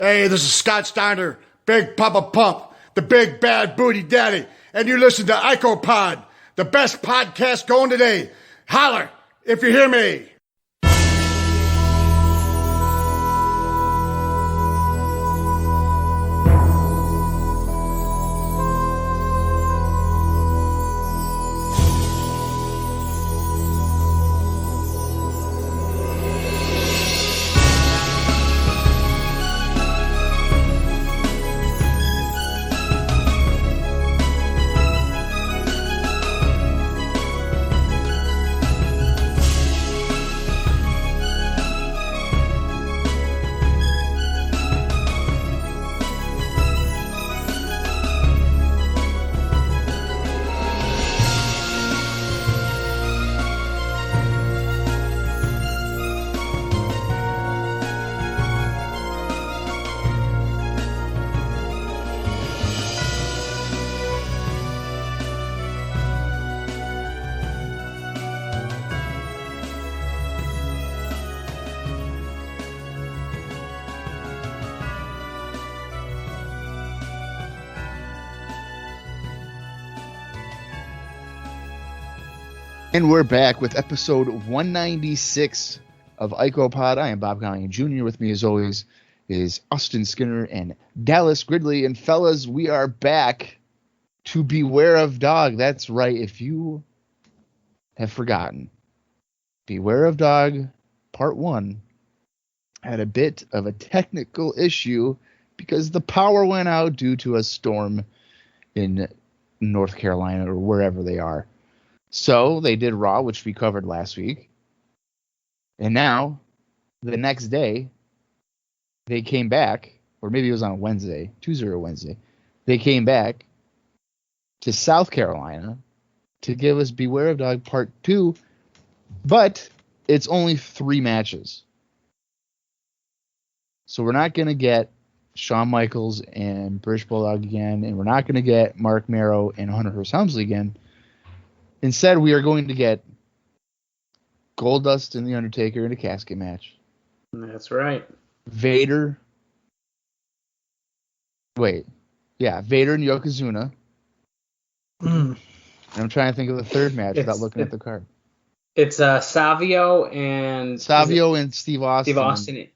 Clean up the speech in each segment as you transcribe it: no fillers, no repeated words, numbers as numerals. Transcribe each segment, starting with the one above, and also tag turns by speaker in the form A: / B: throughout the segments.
A: Hey, this is Scott Steiner, Big Papa Pump, the Big Bad Booty Daddy, and you listen to IcoPod, the best podcast going today. Holler if you hear me.
B: And we're back with episode 196 of IcoPod. I am Bob Collian Jr. With me, as always, is Austin Skinner and Dallas Gridley. And fellas, we are back to Beware of Dog. That's right. If you have forgotten, Beware of Dog Part 1 had a bit of a technical issue because the power went out due to a storm in North Carolina or wherever they are. So they did Raw, which we covered last week. And now, the next day, they came back, or maybe it was on a Wednesday, Tuesday or Wednesday. They came back to South Carolina to give us Beware of Dog Part 2, but it's only 3 matches. So we're not going to get Shawn Michaels and British Bulldog again, and we're not going to get Mark Marrow and Hunter Hearst Helmsley again. Instead, we are going to get Goldust and The Undertaker in a casket match.
C: That's right.
B: Vader and Yokozuna. And I'm trying to think of the third match without looking at the card.
C: It's Savio and
B: Steve Austin.
C: Steve Austin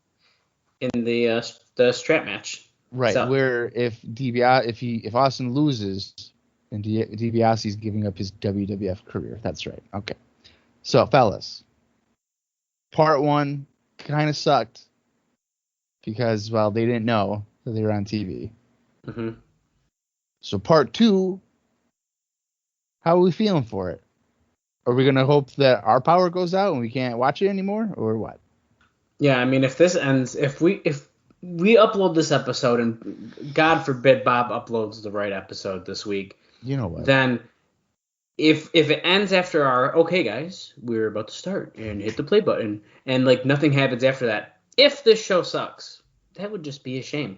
C: in the strap match.
B: Right, so. Where if Austin loses, and DiBiase's giving up his WWF career. That's right. Okay. So, fellas, Part 1 kind of sucked because, well, they didn't know that they were on TV.
C: Mm-hmm.
B: So, Part 2, how are we feeling for it? Are we going to hope that our power goes out and we can't watch it anymore, or what?
C: Yeah, I mean, if this ends, if we upload this episode, and God forbid Bob uploads the right episode this week,
B: you know what?
C: Then if it ends after our, okay, guys, we're about to start and hit the play button, and like nothing happens after that, if this show sucks, that would just be a shame.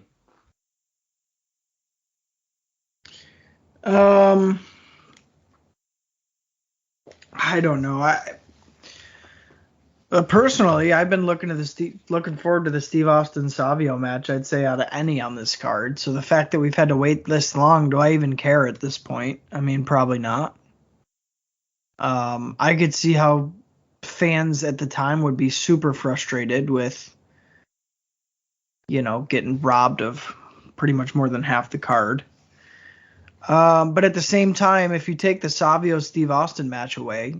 D: I don't know. Personally, I've been looking forward to the Steve Austin Savio match, I'd say, out of any on this card. So the fact that we've had to wait this long, do I even care at this point? I mean, probably not. I could see how fans at the time would be super frustrated with, getting robbed of pretty much more than half the card. But at the same time, if you take the Savio Steve Austin match away,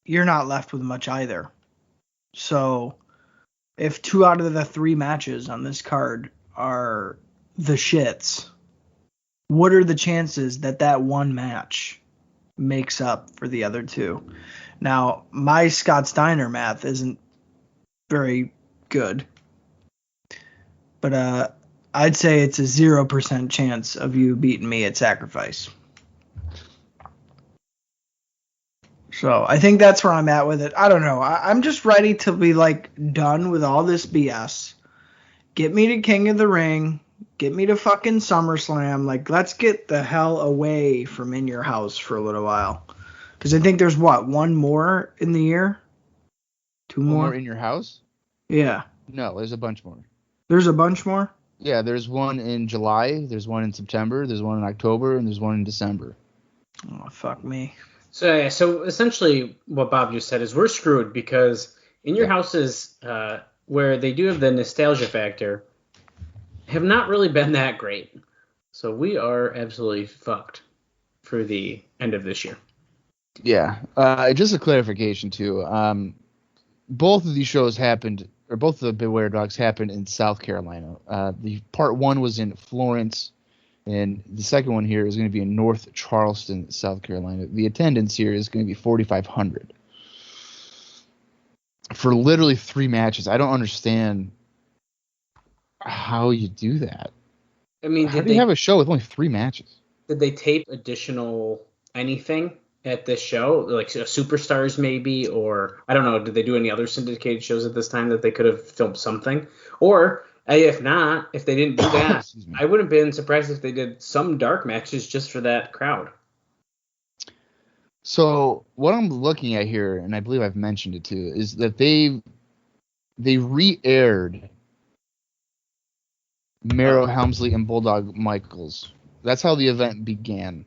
D: you're not left with much either. So if 2 out of the 3 matches on this card are the shits, what are the chances that one match makes up for the other 2? Now, my Scott Steiner math isn't very good, but I'd say it's a 0% chance of you beating me at Sacrifice. So I think that's where I'm at with it. I don't know. I'm just ready to be done with all this BS. Get me to King of the Ring. Get me to fucking SummerSlam. Let's get the hell away from In Your House for a little while. Because I think there's one more in the year? 2 more?
B: In Your House?
D: Yeah.
B: No, there's a bunch more.
D: There's a bunch more?
B: Yeah, there's one in July, there's one in September, there's one in October, and there's one in December.
D: Oh, fuck me.
C: So essentially what Bob just said is we're screwed because in your houses where they do have the nostalgia factor have not really been that great. So we are absolutely fucked for the end of this year.
B: Yeah. Just a clarification, too. Both of these shows happened, or both of the Beware Dogs happened in South Carolina. The part one was in Florence, and the second one here is going to be in North Charleston, South Carolina. The attendance here is going to be 4,500 for literally 3 matches. I don't understand how you do that.
C: I mean,
B: how do you have a show with only 3 matches?
C: Did they tape additional anything at this show, like Superstars maybe, or I don't know, did they do any other syndicated shows at this time that they could have filmed something? Or if not, if they didn't do that, I wouldn't have been surprised if they did some dark matches just for that crowd.
B: So what I'm looking at here, and I believe I've mentioned it too, is that they re-aired Mero Helmsley and Bulldog Michaels. That's how the event began.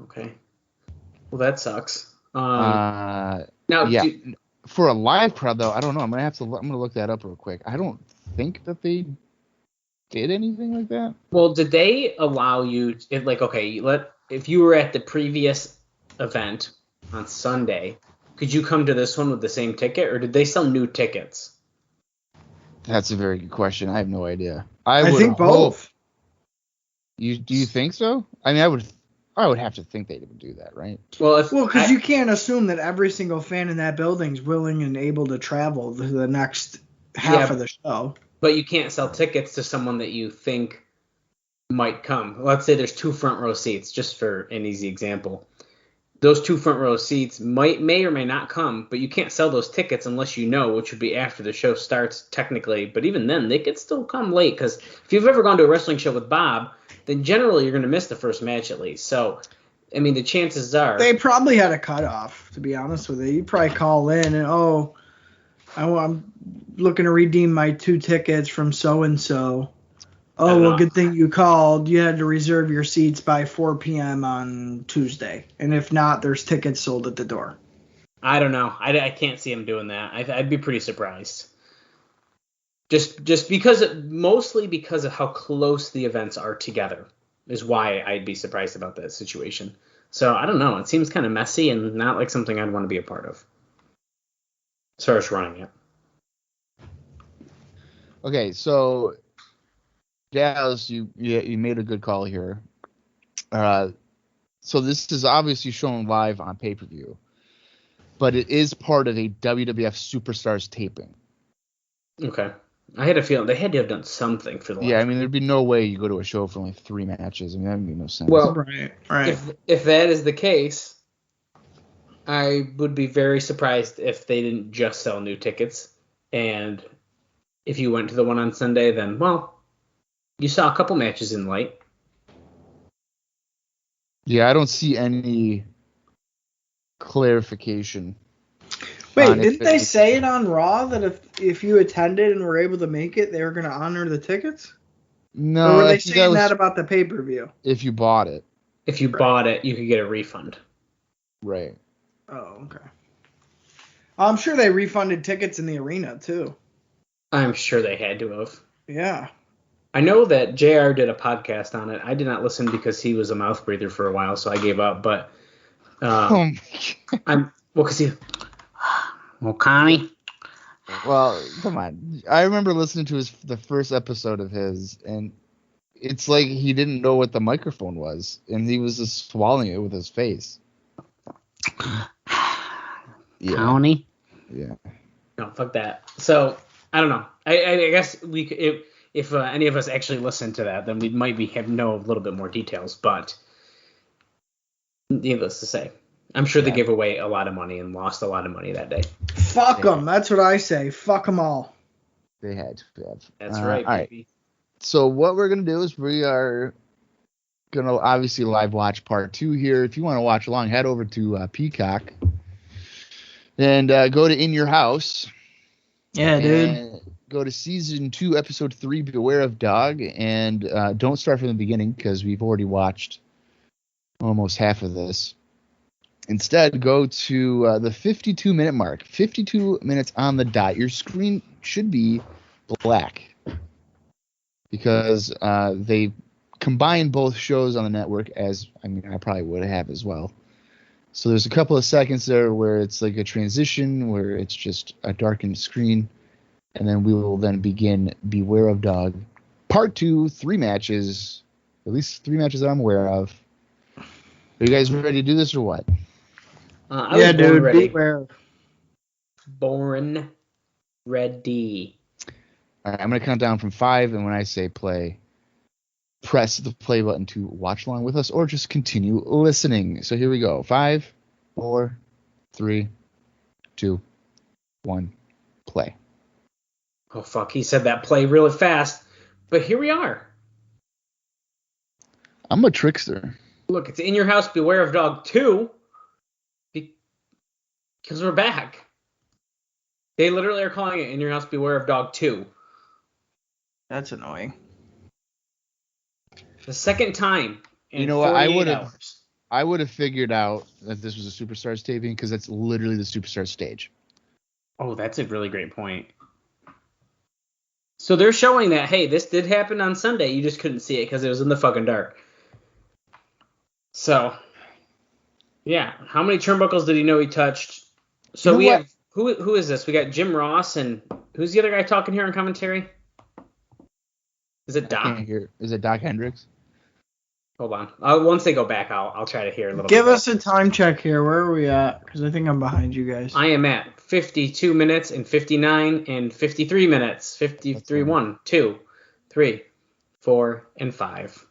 C: Okay. Well, that sucks.
B: Now,
C: yeah.
B: For a live crowd, though, I don't know. I'm gonna look that up real quick. I don't think that they did anything like that.
C: Well, did they allow you? If you were at the previous event on Sunday, could you come to this one with the same ticket, or did they sell new tickets?
B: That's a very good question. I have no idea.
D: I think both.
B: Do you think so? I mean, I would have to think they would do that, right?
D: Well, because you can't assume that every single fan in that building is willing and able to travel to the next half of the show.
C: But you can't sell tickets to someone that you think might come. Let's say there's 2 front row seats, just for an easy example. Those 2 front row seats may or may not come, but you can't sell those tickets unless you know, which would be after the show starts technically. But even then, they could still come late, because if you've ever gone to a wrestling show with Bob, then generally you're going to miss the first match at least. So, I mean, the chances are...
D: They probably had a cutoff, to be honest with you. You probably call in and, I'm looking to redeem my 2 tickets from so-and-so. Oh, well, good thing you called. You had to reserve your seats by 4 p.m. on Tuesday. And if not, there's tickets sold at the door.
C: I don't know. I can't see him doing that. I'd be pretty surprised. Just mostly because of how close the events are together is why I'd be surprised about that situation. So I don't know. It seems kind of messy and not like something I'd want to be a part of. As far as running it.
B: Okay, so Dallas, you made a good call here. So this is obviously shown live on pay-per-view, but it is part of a WWF Superstars taping.
C: Okay. I had a feeling they had to have done something for the.
B: Yeah, I mean, there'd be no way you go to a show for only 3 matches. I mean, that would make no sense.
C: Well,
D: right.
C: If that is the case, I would be very surprised if they didn't just sell new tickets. And if you went to the one on Sunday, then, well, you saw a couple matches in light.
B: Yeah, I don't see any clarification.
D: Wait, didn't they say it on Raw that if you attended and were able to make it, they were going to honor the tickets?
B: No,
D: or were they saying that about the pay-per-view?
B: If you bought it.
C: If you bought it, you could get a refund.
B: Right.
D: Oh, okay. I'm sure they refunded tickets in the arena, too.
C: I'm sure they had to have.
D: Yeah.
C: I know that JR did a podcast on it. I did not listen because he was a mouth breather for a while, so I gave up. But Connie.
B: Well, come on. I remember listening to the first episode of his, and it's like he didn't know what the microphone was, and he was just swallowing it with his face.
C: Yeah. Connie.
B: Yeah.
C: No, fuck that. So I don't know. I guess we could, if any of us actually listen to that, then we might know a little bit more details. But needless to say, I'm sure they gave away a lot of money and lost a lot of money that day.
D: Fuck them. That's what I say. Fuck them all.
B: They had to have.
C: That's right,
B: all
C: baby.
B: Right. So what we're going to do is we are going to obviously live watch part 2 here. If you want to watch along, head over to Peacock and go to In Your House.
D: Yeah, dude.
B: go to season 2, episode 3, Beware of Dog, and don't start from the beginning because we've already watched almost half of this. Instead, go to the 52-minute mark. 52 minutes on the dot. Your screen should be black because they combined both shows on the network, as I mean, I probably would have as well. So there's a couple of seconds there where it's like a transition, where it's just a darkened screen, and then we will then begin Beware of Dog, Part 2, 3 matches, at least 3 matches that I'm aware of. Are you guys ready to do this or what?
C: I was born ready.
D: Beware.
C: Born ready.
B: All right, I'm going to count down from 5, and when I say play, press the play button to watch along with us or just continue listening. So here we go. 5, 4, 3, 2, 1, play.
C: Oh, fuck. He said that play really fast. But here we are.
B: I'm a trickster.
C: Look, it's In Your House, Beware of Dog 2. Because we're back. They literally are calling it In Your House, Beware of Dog 2.
D: That's annoying.
C: The second time in
B: You know what?
C: 48 hours.
B: I would have figured out that this was a Superstars taping because that's literally the Superstars stage.
C: Oh, that's a really great point. So they're showing that, hey, this did happen on Sunday. You just couldn't see it because it was in the fucking dark. So, yeah. How many turnbuckles did he know he touched? So we have, who is this? We got Jim Ross and who's the other guy talking here on commentary? Is it Doc?
B: I can't hear. Is it Doc Hendricks?
C: Hold on. Once they go back, I'll try to hear a little bit.
D: Give us a time check here. Where are we at? Because I think I'm behind you guys.
C: I am at 52 minutes and 59 and 53 minutes. 53, 1, 2, 3, 4, and 5.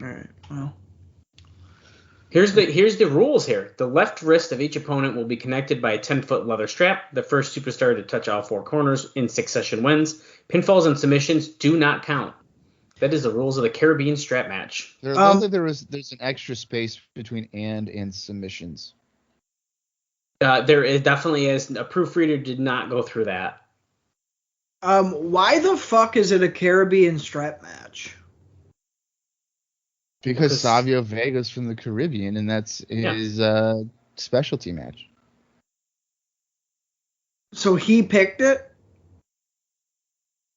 D: All right. Well.
C: Here's the rules here. The left wrist of each opponent will be connected by a 10-foot leather strap. The first superstar to touch all 4 corners in succession wins. Pinfalls and submissions do not count. That is the rules of the Caribbean strap match.
B: There looks like there's an extra space between and submissions.
C: There definitely is. A proofreader did not go through that.
D: Why the fuck is it a Caribbean strap match?
B: Because Savio Vega's from the Caribbean, and that's his specialty match.
D: So he picked it?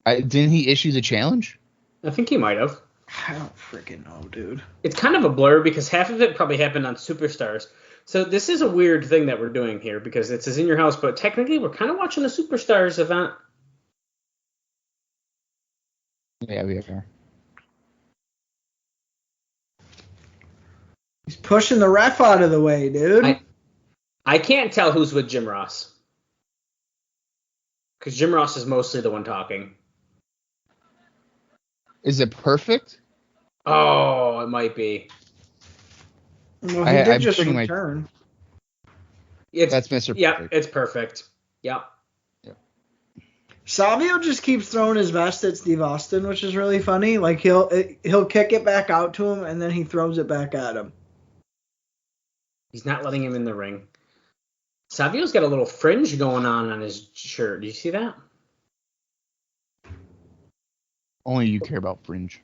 B: Didn't he issue the challenge?
C: I think he might have.
D: I don't freaking know, dude.
C: It's kind of a blur because half of it probably happened on Superstars. So this is a weird thing that we're doing here because it says In Your House, but technically we're kind of watching a Superstars event.
B: Yeah, we are.
D: He's pushing the ref out of the way, dude.
C: I can't tell who's with Jim Ross. Because Jim Ross is mostly the one talking.
B: Is it perfect?
C: Oh, it might be.
D: Well, he did just return.
B: That's Mr. Perfect.
C: Yep, it's perfect. Yep.
D: Savio just keeps throwing his vest at Steve Austin, which is really funny. Like he'll kick it back out to him, and then he throws it back at him.
C: He's not letting him in the ring. Savio's got a little fringe going on his shirt. Do you see that?
B: Only you care about fringe.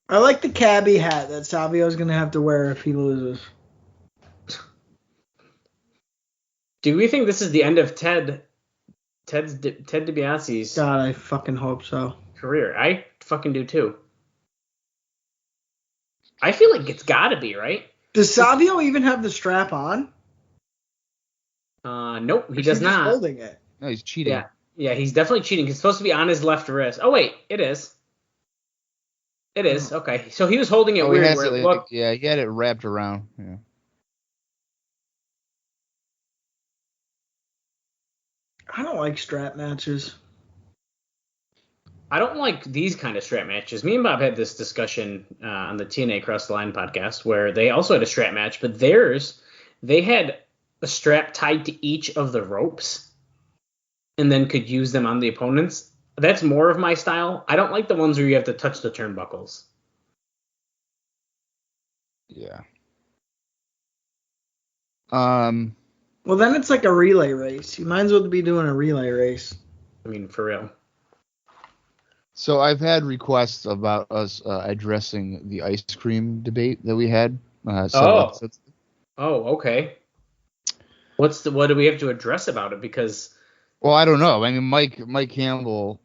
D: I like the cabbie hat that Savio's going to have to wear if he loses.
C: Do we think this is the end of Ted DiBiase's
D: God, I fucking hope so.
C: career? I fucking do too. I feel like it's got to be, right?
D: Does Savio even have the strap on?
C: Nope, he does not.
D: He's holding it.
B: No, he's cheating.
C: Yeah, he's definitely cheating. It's supposed to be on his left wrist. Oh wait, it is. It is. Okay, so he was holding it weird.
B: He had it wrapped around. Yeah.
D: I don't like strap matches.
C: I don't like these kind of strap matches. Me and Bob had this discussion on the TNA Across the Line podcast where they also had a strap match, but they had a strap tied to each of the ropes and then could use them on the opponents. That's more of my style. I don't like the ones where you have to touch the turnbuckles.
B: Yeah.
D: Well, then it's like a relay race. You might as well be doing a relay race.
C: I mean, for real.
B: So I've had requests about us addressing the ice cream debate that we had. Episodes.
C: Oh, okay. What do we have to address about it? Because
B: Well, I don't know. I mean, Mike Campbell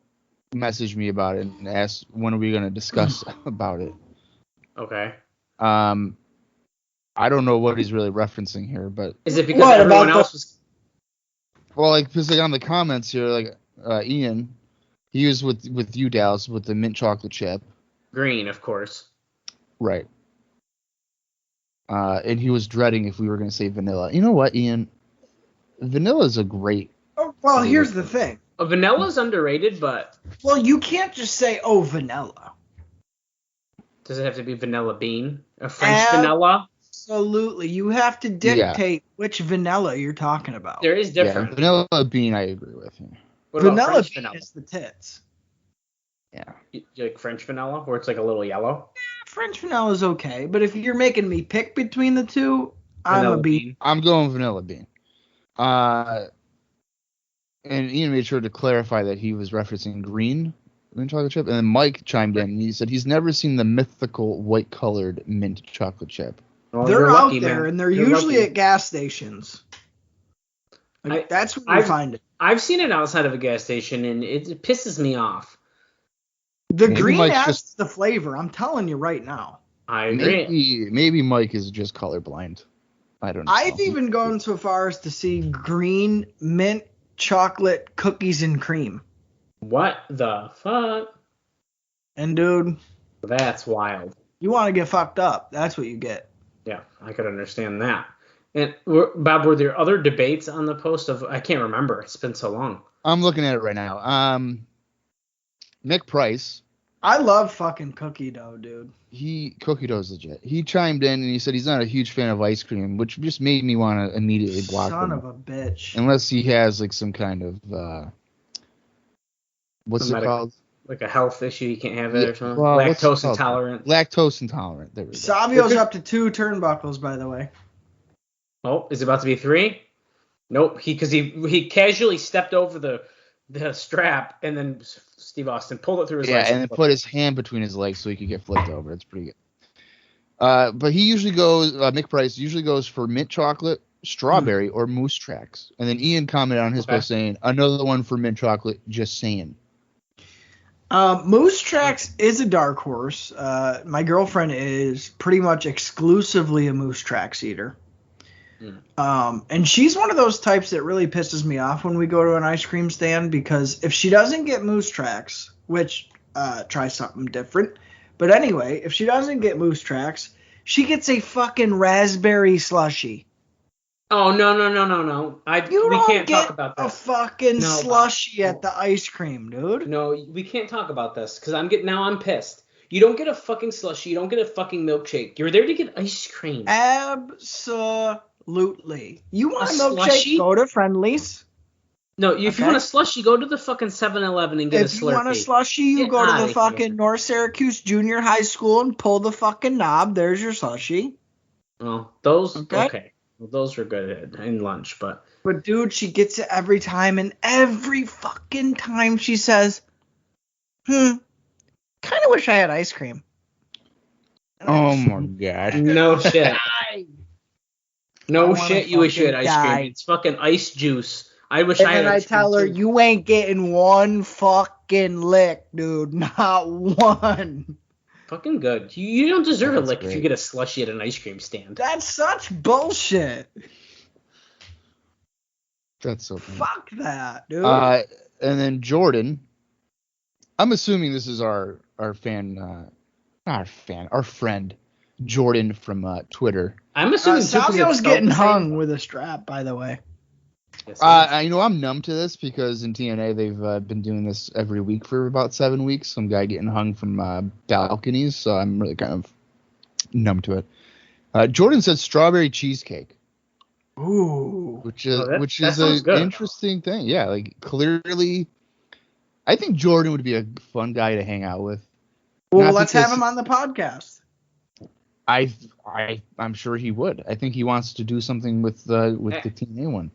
B: messaged me about it and asked when are we going to discuss about it.
C: okay,
B: I don't know what he's really referencing here, but
C: is it because everyone else was?
B: Well, like because on the comments here, like Ian, he was with you, Dallas, with the mint chocolate chip.
C: Green, of course.
B: Right. And he was dreading if we were going to say vanilla. You know what, Ian? Vanilla is a great.
D: Oh, well, here's the thing.
C: Vanilla's underrated, but.
D: Well, you can't just say, oh, vanilla.
C: Does it have to be vanilla bean? A French vanilla?
D: Absolutely. You have to dictate which vanilla you're talking about.
C: There is different.
B: Yeah, vanilla bean, I agree with you.
C: What about
D: vanilla
C: French
D: bean
C: vanilla?
D: is the tits.
B: Yeah.
C: You like French vanilla, where it's like a little yellow?
D: French vanilla is okay, but if you're making me pick between the two, I'm
C: Vanilla
D: a bean.
B: I'm going vanilla bean. And Ian made sure to clarify that he was referencing green mint chocolate chip. And then Mike chimed in and he said he's never seen the mythical white-colored mint chocolate chip.
C: Well,
D: They're
C: you're
D: out
C: lucky,
D: there,
C: man.
D: and they're
C: You're
D: usually
C: lucky.
D: at gas stations. Like, that's where you find it.
C: I've seen it outside of a gas station, and it pisses me off.
D: The
B: Maybe
D: green
B: Mike's
D: adds the flavor. I'm telling you right now.
C: I agree.
B: Maybe Mike is just colorblind. I don't know.
D: I've even gone so far as to see green mint chocolate cookies and cream.
C: What the fuck?
D: And dude,
C: That's wild.
D: you want to get fucked up. That's what you get.
C: Yeah, I could understand that. And Bob, were there other debates on the post of? I can't remember. It's been so long.
B: I'm looking at it right now. Nick Price.
D: I love fucking cookie dough, dude.
B: Cookie dough's legit. He chimed in and he said he's not a huge fan of ice cream, which just made me want to immediately block
D: Son
B: him.
D: of a bitch.
B: Unless he has like some kind of what's it called?
C: Like a health issue, you can't have it or something.
B: Well, what's it
C: Lactose
B: called?
C: intolerant.
B: Lactose intolerant. There we go.
D: Savio's up to 2 turnbuckles, by the way.
C: Oh, is it about to be 3? Nope. He casually stepped over the strap, and then Steve Austin pulled it through his legs.
B: Yeah, and then put his hand between his legs so he could get flipped over. It's pretty good. But he usually goes. Nick Price usually goes for mint chocolate, strawberry, or moose tracks. And then Ian commented on his post saying, "Another one for mint chocolate." Just saying.
D: Moose Tracks is a dark horse. My girlfriend is pretty much exclusively a Moose Tracks eater. And she's one of those types that really pisses me off when we go to an ice cream stand, because if she doesn't get Moose Tracks, which try something different, but anyway, if she doesn't get Moose Tracks, she gets a fucking raspberry slushy.
C: Oh, no. We can't talk about
D: a
C: this.
D: fucking slushy at the ice cream, dude.
C: No, we can't talk about this because I'm pissed. You don't get a fucking slushy. You don't get a fucking milkshake. You're there to get ice cream.
D: Absolutely. You want a milkshake?
C: Slushy?
D: Go to Friendly's.
C: No, if you want a slushy, go to the fucking 7-Eleven and get a Slurpee.
D: If you want a slushy, you go to the fucking North Syracuse Junior High School and pull the fucking knob. There's your slushy.
C: Well, those okay. Well, those were good in lunch, but
D: dude, she gets it every time, and every fucking time she says, kind of wish I had ice cream.
B: Oh my god.
C: No shit. No shit, you wish you had ice
D: die.
C: cream. It's fucking ice juice. I wish
D: And
C: I had
D: then I
C: ice cream
D: tell her,
C: too.
D: you ain't getting one fucking lick, dude. Not one.
C: Fucking good. You don't deserve a
B: That's
C: lick
B: great.
C: if you get a slushy at an ice cream stand.
D: That's such bullshit.
B: That's so funny.
D: Fuck that, dude.
B: And then Jordan, I'm assuming this is our friend Jordan from Twitter.
C: I'm assuming too, 'cause
D: Savio's
C: it's
D: getting
C: spelled the same.
D: hung with a strap, by the way.
C: Yes,
B: I'm numb to this because in TNA they've been doing this every week for about 7 weeks. Some guy getting hung from balconies, so I'm really kind of numb to it. Jordan said strawberry cheesecake.
D: Ooh.
B: Which
C: that
B: is
C: sounds
B: an
C: good.
B: interesting thing. Yeah, like clearly, I think Jordan would be a fun guy to hang out with.
D: Well,
B: Not
D: let's
B: because-
D: have him on the podcast.
B: I'm sure he would. I think he wants to do something with the TNA one.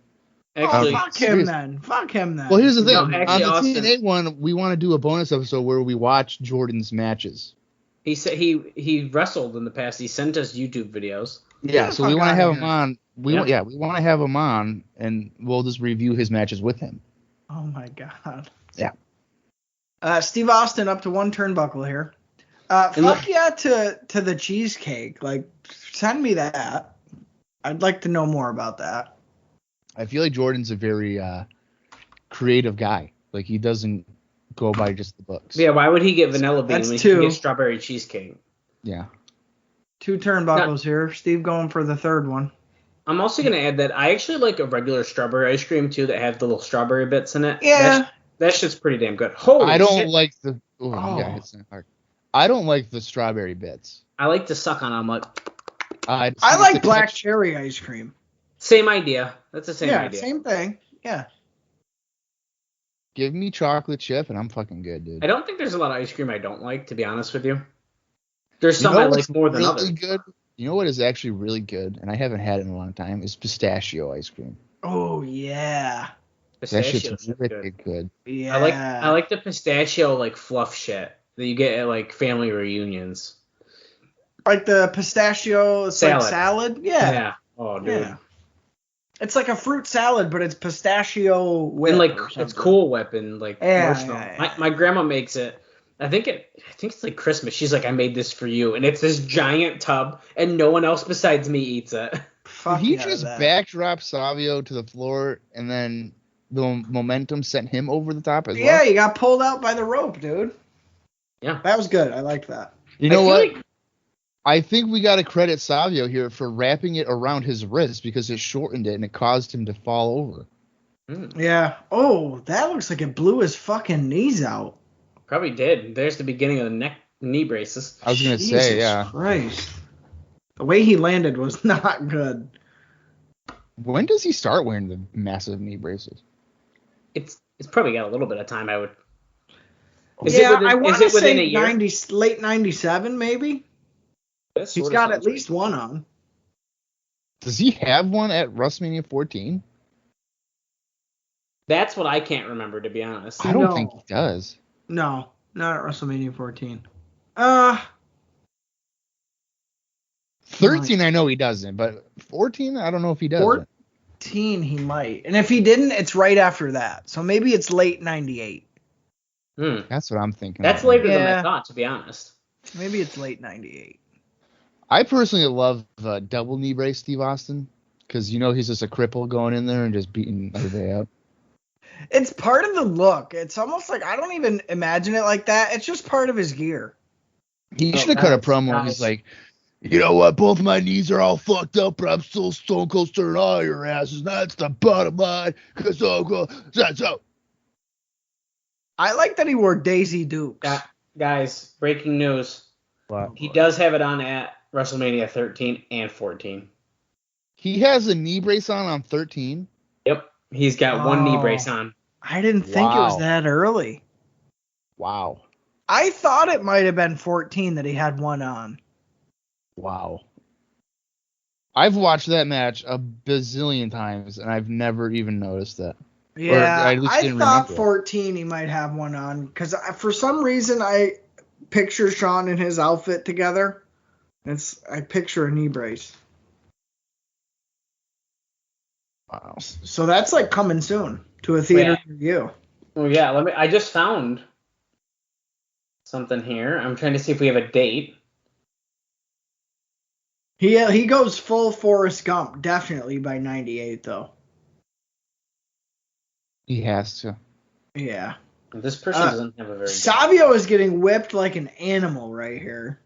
C: Actually,
D: fuck him then. Fuck him then.
B: Well, here's the thing.
C: No,
B: On
C: actually,
B: the
C: Austin,
B: TNA one, we want to do a bonus episode where we watch Jordan's matches.
C: he said he wrestled in the past. He sent us YouTube videos.
B: Yeah,
D: the
B: so we
D: fuck
B: want to
D: outta
B: have
D: here.
B: him on. We want to have him on, and we'll just review his matches with him.
D: Oh my god.
B: Yeah.
D: Steve Austin up to 1 turnbuckle here. Yeah to the cheesecake. Like, send me that. I'd like to know more about that.
B: I feel like Jordan's a very creative guy. Like, he doesn't go by just the books.
C: Yeah, why would he get vanilla bean
D: That's
C: when he
D: 2.
C: can get strawberry cheesecake?
B: Yeah.
D: 2 turnbuckles here. Steve going for the 3rd one.
C: I'm also gonna add that I actually like a regular strawberry ice cream too that have the little strawberry bits in it.
D: Yeah.
C: That shit's pretty damn good. Holy
B: I don't
C: shit.
B: like the. Oh, yeah, it's not hard. I don't like the strawberry bits.
C: I like to suck on them. Like,
B: I
D: like black cherry ice cream.
C: same idea. That's the same idea.
D: Same thing. Yeah.
B: Give me chocolate chip and I'm fucking good, dude.
C: I don't think there's a lot of ice cream I don't like, to be honest with you. There's some I like more than
B: really
C: others.
B: Good? You know what is actually really good, and I haven't had it in a long time, is pistachio ice cream.
D: Oh yeah.
B: That
C: Pistachios
B: shit's
C: are
B: really good.
D: Yeah.
C: I like the pistachio like fluff shit that you get at like family reunions.
D: Like the pistachio
C: Salad.
D: like salad. Yeah.
C: Oh, dude.
D: Yeah. It's like a fruit salad, but it's pistachio whip.
C: And like
D: or something.
C: it's Cool Whip and like marshmallow.
D: yeah.
C: My grandma makes it. I think it's like Christmas. She's like, I made this for you, and it's this giant tub, and no one else besides me eats it.
D: Fuck
B: He
D: yeah,
B: just
D: that.
B: backdropped Savio to the floor, and then the momentum sent him over the top as well.
D: Yeah, he got pulled out by the rope, dude.
C: Yeah.
D: That was good. I liked that.
B: You know
C: I
B: what?
C: feel like-
B: I think we got to credit Savio here for wrapping it around his wrist because it shortened it and it caused him to fall over.
D: Yeah. Oh, that looks like it blew his fucking knees out.
C: Probably did. There's the beginning of the knee braces.
B: I was going to
D: Jesus
B: say, yeah.
D: Christ. The way he landed was not good.
B: When does he start wearing the massive knee braces?
C: It's probably got a little bit of time. I would.
D: I want to
C: within a
D: say
C: year?
D: late 97 maybe. He's got at least one on.
B: Does he have one at WrestleMania 14?
C: That's what I can't remember, to be honest.
B: I don't
D: No.
B: think he does.
D: No, not at WrestleMania 14.
B: 13, I know he doesn't, but 14, I don't know if he does.
D: 14 he might. And if he didn't, it's right after that. So maybe it's late 98.
B: That's what I'm thinking.
C: That's
B: of.
C: later than
D: Yeah.
C: I thought, to be honest.
D: Maybe it's late 98.
B: I personally love double knee brace Steve Austin because he's just a cripple going in there and just beating everybody up.
D: It's part of the look. It's almost like I don't even imagine it like that. It's just part of his gear.
B: He should have cut a promo.
C: guys.
B: He's like, you know what? Both my knees are all fucked up, but I'm still Stone Cold stirring all your asses. That's the bottom line. Cause so.
D: I like that he wore Daisy Dukes.
C: Guys, breaking news.
B: Wow.
C: He does have it on at WrestleMania 13 and 14.
B: He has a knee brace on 13.
C: Yep. He's got one knee
D: Oh.
C: brace on.
D: I didn't think it was
B: Wow.
D: that early.
B: Wow.
D: I thought it might have been 14 that he had one on.
B: Wow. I've watched that match a bazillion times, and I've never even noticed that.
D: Yeah,
B: at least
D: I
B: didn't
D: thought
B: remember it.
D: 14 he might have one on because for some reason I picture Sean in his outfit together. I picture a knee brace.
B: Wow.
D: So that's like coming soon to a theater near you.
C: Oh yeah, I just found something here. I'm trying to see if we have a date.
D: He goes full Forrest Gump definitely by 98 though.
B: He has to.
D: Yeah.
C: This person doesn't have a very good
D: Savio is getting whipped like an animal right here.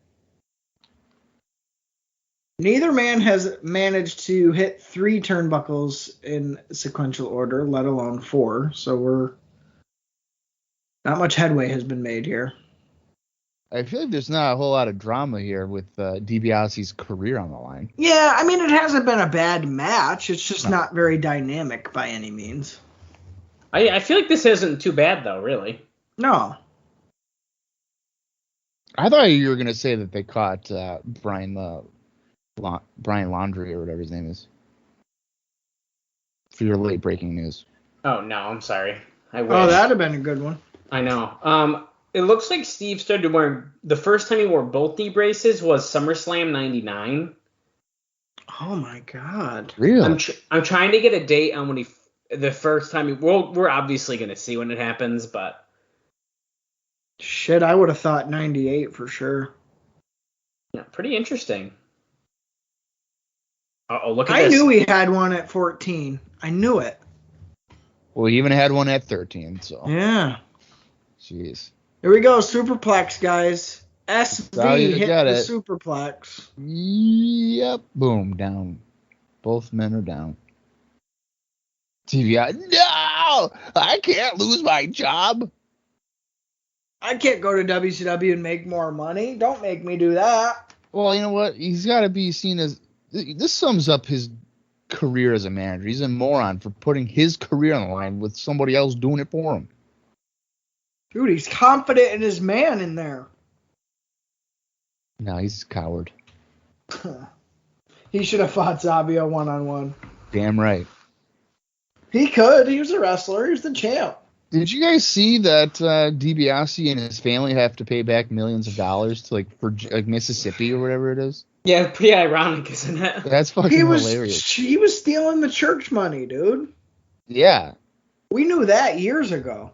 D: Neither man has managed to hit 3 turnbuckles in sequential order, let alone 4. So not much headway has been made here.
B: I feel like there's not a whole lot of drama here with DiBiase's career on the line.
D: Yeah, I mean, it hasn't been a bad match. It's just not very dynamic by any means.
C: I feel like this isn't too bad though, really.
D: No.
B: I thought you were going to say that they caught Brian Laundrie or whatever his name is. for your late breaking news.
C: Oh, no, I'm sorry. I wish.
D: Oh, that'd have been a good one.
C: I know. It looks like Steve started wearing, the first time he wore both knee braces was SummerSlam 99.
D: Oh my God.
B: Really?
C: I'm trying to get a date on when the first time we're obviously going to see when it happens, but.
D: Shit, I would have thought 98 for sure.
C: Yeah, pretty interesting. Oh, look at
D: I
C: this.
D: knew he had one at 14. I knew it.
B: Well, he even had one at 13, so.
D: Yeah.
B: Jeez.
D: Here we go, superplex, guys. SV hit the superplex.
B: Yep. Boom. Down. Both men are down. TVI. No! I can't lose my job.
D: I can't go to WCW and make more money. Don't make me do that.
B: Well, you know what? He's got to be seen as... This sums up his career as a manager. He's a moron for putting his career on the line with somebody else doing it for him.
D: Dude, he's confident in his man in there.
B: No, he's a coward.
D: He should have fought Zabio one-on-one.
B: Damn right.
D: He could. He was a wrestler. He was the champ.
B: Did you guys see that DiBiase and his family have to pay back millions of dollars to for Mississippi or whatever it is?
C: Yeah, pretty ironic, isn't it?
B: That's fucking hilarious.
D: He was stealing the church money, dude.
B: Yeah.
D: We knew that years ago.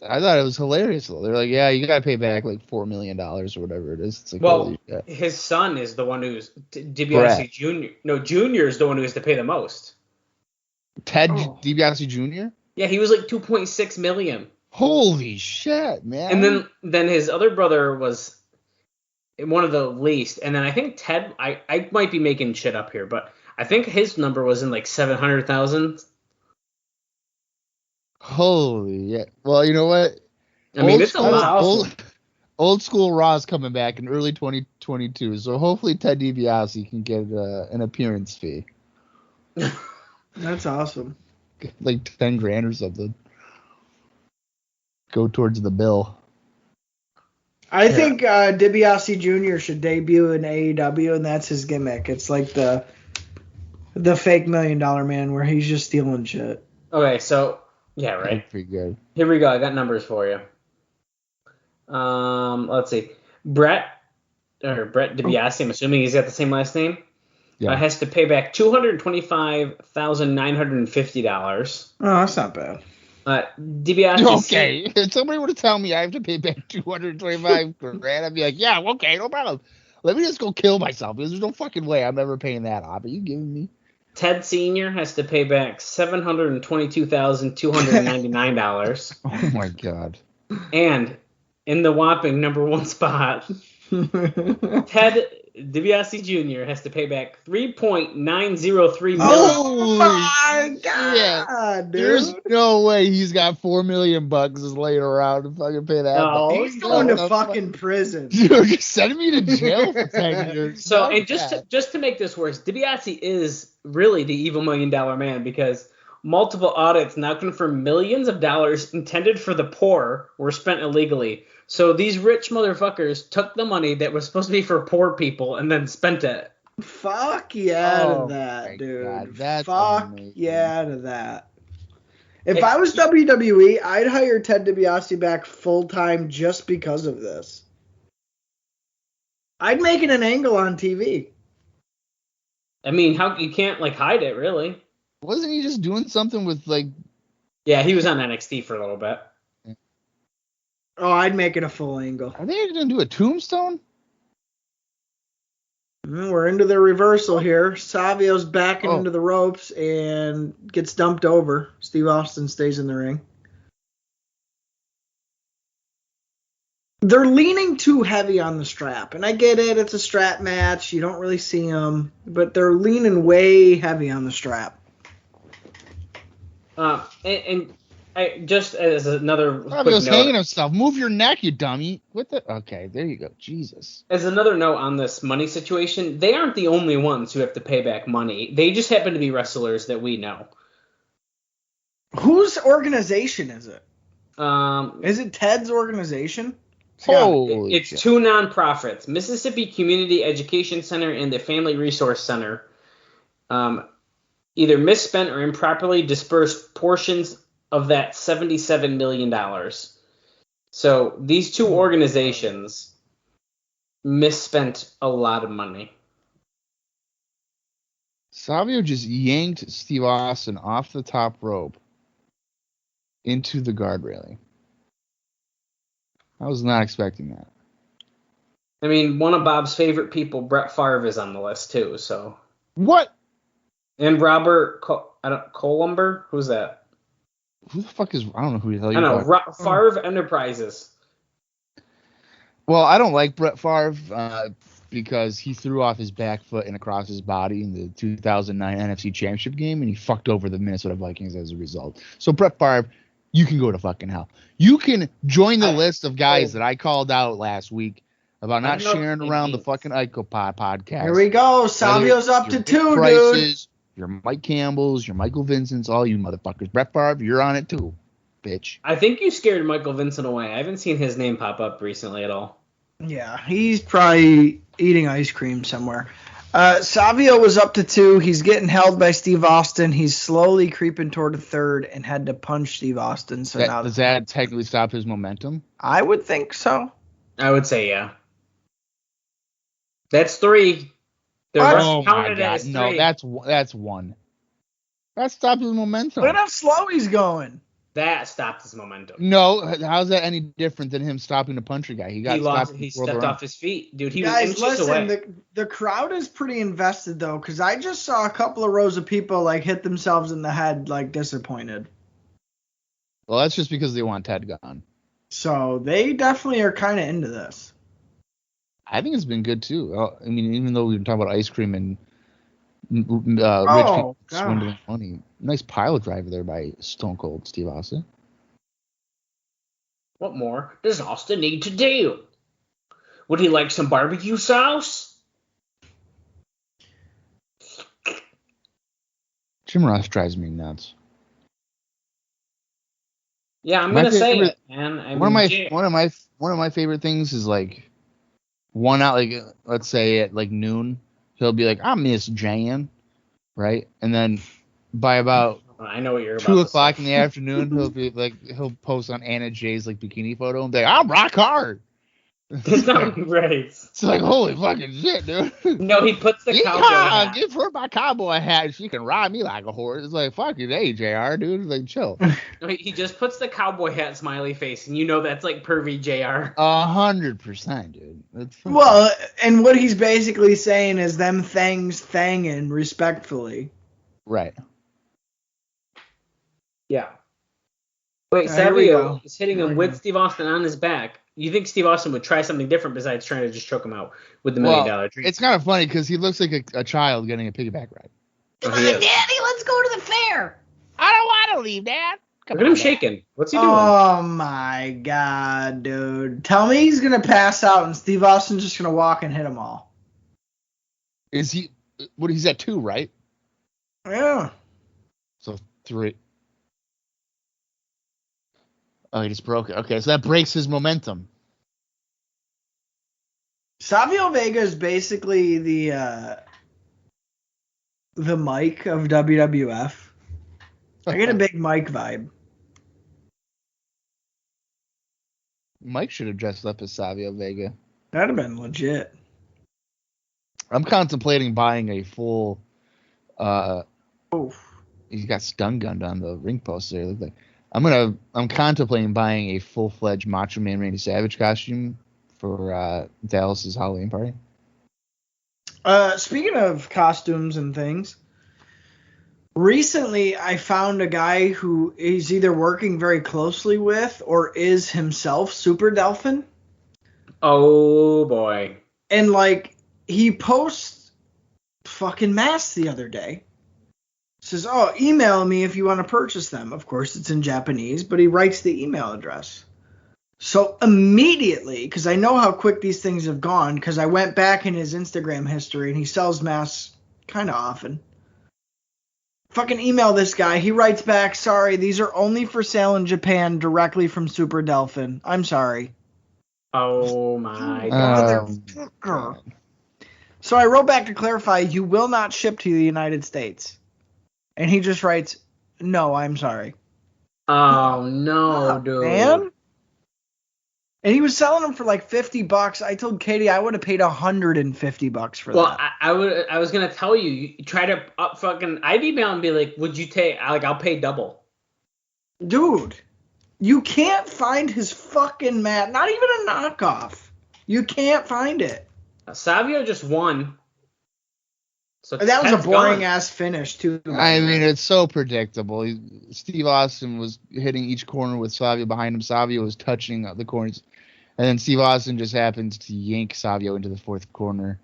B: I thought it was hilarious though. They're like, yeah, you gotta pay back like $4 million or whatever it is. It's like,
C: well, his son is the one who's DiBiase Jr. No, Jr. is the one who has to pay the most.
B: Ted DiBiase Jr.?
C: Yeah, he was like $2.6 million.
B: Holy shit, man!
C: And then his other brother was one of the least. And then I think Ted, I might be making shit up here, but I think his number was in like 700,000.
B: Holy yeah. Well, you know what?
C: I mean, it's a lot.
B: Old school Raw's coming back in early 2022, so hopefully Ted DiBiase can get an appearance fee.
D: That's awesome.
B: Like 10 grand or something. Go towards the bill.
D: I think DiBiase Jr. should debut in AEW, and that's his gimmick. It's like the fake $1 million man where he's just stealing shit.
C: Okay, so yeah, right.
B: That's pretty good.
C: Here we go. I got numbers for you. Let's see. Brett DiBiase, I'm assuming he's got the same last name.
B: Yeah.
C: Has to pay back $225,950.
D: Oh, that's not bad.
C: DiBiase.
B: Okay, if somebody were to tell me I have to pay back $225 grand, I'd be like, yeah, okay, no problem. Let me just go kill myself because there's no fucking way I'm ever paying that off. Are you giving me?
C: Ted Sr. has to pay back $722,299.
B: Oh my god.
C: And in the whopping number one spot, Ted DiBiase Jr. has to pay back $3.903 million.
D: Oh my god, dude.
B: There's no way he's got $4 million just laying around to fucking pay that.
C: No,
D: he's going to fucking prison.
B: Dude, send me to jail for 10 years.
C: So, and just to make this worse, DiBiase is really the evil $1 million man because multiple audits now confirm millions of dollars intended for the poor were spent illegally. So these rich motherfuckers took the money that was supposed to be for poor people and then spent it.
D: Fuck yeah to that, dude.
B: God, that's
D: Fuck
B: amazing.
D: yeah to that. If I was WWE, I'd hire Ted DiBiase back full time just because of this. I'd make it an angle on TV.
C: I mean, how you can't hide it really.
B: Wasn't he just doing something with
C: Yeah, he was on NXT for a little bit.
D: Oh, I'd make it a full angle.
B: Are they going to do a tombstone?
D: We're into the reversal here. Savio's backing into the ropes and gets dumped over. Steve Austin stays in the ring. They're leaning too heavy on the strap. And I get it. It's a strap match. You don't really see them. But they're leaning way heavy on the strap.
C: And I, just as another quick
B: He was
C: note,
B: hanging himself. Move your neck, you dummy. What the? Okay, there you go. Jesus.
C: As another note on this money situation, they aren't the only ones who have to pay back money. They just happen to be wrestlers that we know.
D: Whose organization is it?
C: Is
D: it Ted's organization?
C: It's two nonprofits, Mississippi Community Education Center and the Family Resource Center. either misspent or improperly dispersed portions of that $77 million. So these two organizations misspent a lot of money.
B: Savio just yanked Steve Austin off the top rope into the guard railing. I was not expecting that.
C: I mean, one of Bob's favorite people, Brett Favre, is on the list too. So
B: What?
C: and Robert Columber, who's that?
B: Who the fuck is? I don't know who the hell
C: I
B: you're
C: know
B: talking.
C: Favre Enterprises.
B: Well, I don't like Brett Favre because he threw off his back foot and across his body in the 2009 NFC Championship game, and he fucked over the Minnesota Vikings as a result. So Brett Favre, you can go to fucking hell. You can join the list of guys that I called out last week about not sharing around the fucking IcoPod podcast.
D: Here we go. Savio's up to 2,
B: Prices,
D: dude.
B: Your Mike Campbell's, your Michael Vincent's, all you motherfuckers. Brett Favre, you're on it too, bitch.
C: I think you scared Michael Vincent away. I haven't seen his name pop up recently at all.
D: Yeah, he's probably eating ice cream somewhere. Savio was up to 2. He's getting held by Steve Austin. He's slowly creeping toward a 3rd and had to punch Steve Austin. So now
B: does that technically stop his momentum?
D: I would think so.
C: I would say yeah. That's 3.
B: Oh my god! No, that's 1. That stopped his momentum.
D: Look at how slow he's going.
C: That stopped his momentum.
B: No, how's that any different than him stopping to punch a guy?
C: He stepped off his feet, dude. He was inches away.
D: The crowd is pretty invested though, because I just saw a couple of rows of people like hit themselves in the head, like disappointed.
B: Well, that's just because they want Ted gone.
D: So they definitely are kind of into this.
B: I think it's been good too. I mean, even though we've been talking about ice cream and rich people swindling money, nice pile driver there by Stone Cold Steve Austin.
C: What more does Austin need to do? Would he like some barbecue sauce?
B: Jim Ross drives me nuts.
C: Yeah, I'm gonna say it, man.
B: One of my favorite things is like one out, like let's say at like noon, he'll be like, "I miss Jan," right? And then by about
C: I know what you're about
B: 2 o'clock in the afternoon, he'll post on Anna Jay's like bikini photo and be like, "I'm rock hard."
C: That's not right.
B: It's like, holy fucking shit, dude.
C: No, he puts the cowboy hat.
B: Give her my cowboy hat. She can ride me like a horse. It's like, fuck you, hey, JR, dude. Like, chill.
C: No, he just puts the cowboy hat smiley face, and you know that's like pervy JR.
B: 100%, dude.
D: Well, and what he's basically saying is them things thangin' respectfully.
B: Right.
C: Yeah. Wait, Savio is hitting him with Steve Austin on his back. You think Steve Austin would try something different besides trying to just choke him out with the $1 million dream?
B: It's kind of funny because he looks like a child getting a piggyback ride.
D: Come on, Daddy, let's go to the fair.
B: I don't want to leave, Dad.
C: Look at him shaking. What's he doing?
D: Oh, my God, dude. Tell me he's going to pass out and Steve Austin's just going to walk and hit them all.
B: Is he? What? He's at 2, right?
D: Yeah.
B: So 3. Oh, he just broke it. Okay, so that breaks his momentum.
D: Savio Vega is basically the Mike of WWF. I get a big Mike vibe.
B: Mike should have dressed up as Savio Vega.
D: That'd have been legit.
B: I'm contemplating buying a full.
D: Oof.
B: He's got stun gunned on the ring post there. Look like I'm contemplating buying a full-fledged Macho Man Randy Savage costume for Dallas's Halloween party.
D: Speaking of costumes and things, recently I found a guy who is either working very closely with or is himself Super Delphin.
C: Oh boy!
D: And like he posts fucking masks the other day. Says, "Oh, email me if you want to purchase them." Of course, it's in Japanese, but he writes the email address. So immediately, because I know how quick these things have gone, because I went back in his Instagram history, and he sells masks kind of often. Fucking email this guy. He writes back, "Sorry, these are only for sale in Japan directly from Super Delphin. I'm sorry."
C: Oh my
D: God. So I wrote back to clarify, you will not ship to the United States. And he just writes, "No, I'm sorry."
C: Oh no, dude.
D: Man. And he was selling them for like $50. I told Katie I would have paid $150 for
C: Well,
D: that.
C: I was gonna tell you, you try to up fucking. I'd email and be like, "Would you take? Like, I'll pay double."
D: Dude, you can't find his fucking mat. Not even a knockoff. You can't find it.
C: Savio just won. So
D: That was a
C: Ted's
D: boring
C: gone.
D: ass finish too.
B: I mean, it's so predictable. Steve Austin was hitting each corner with Savio behind him. Savio was touching the corners. And then Steve Austin just happens to yank Savio into the fourth corner.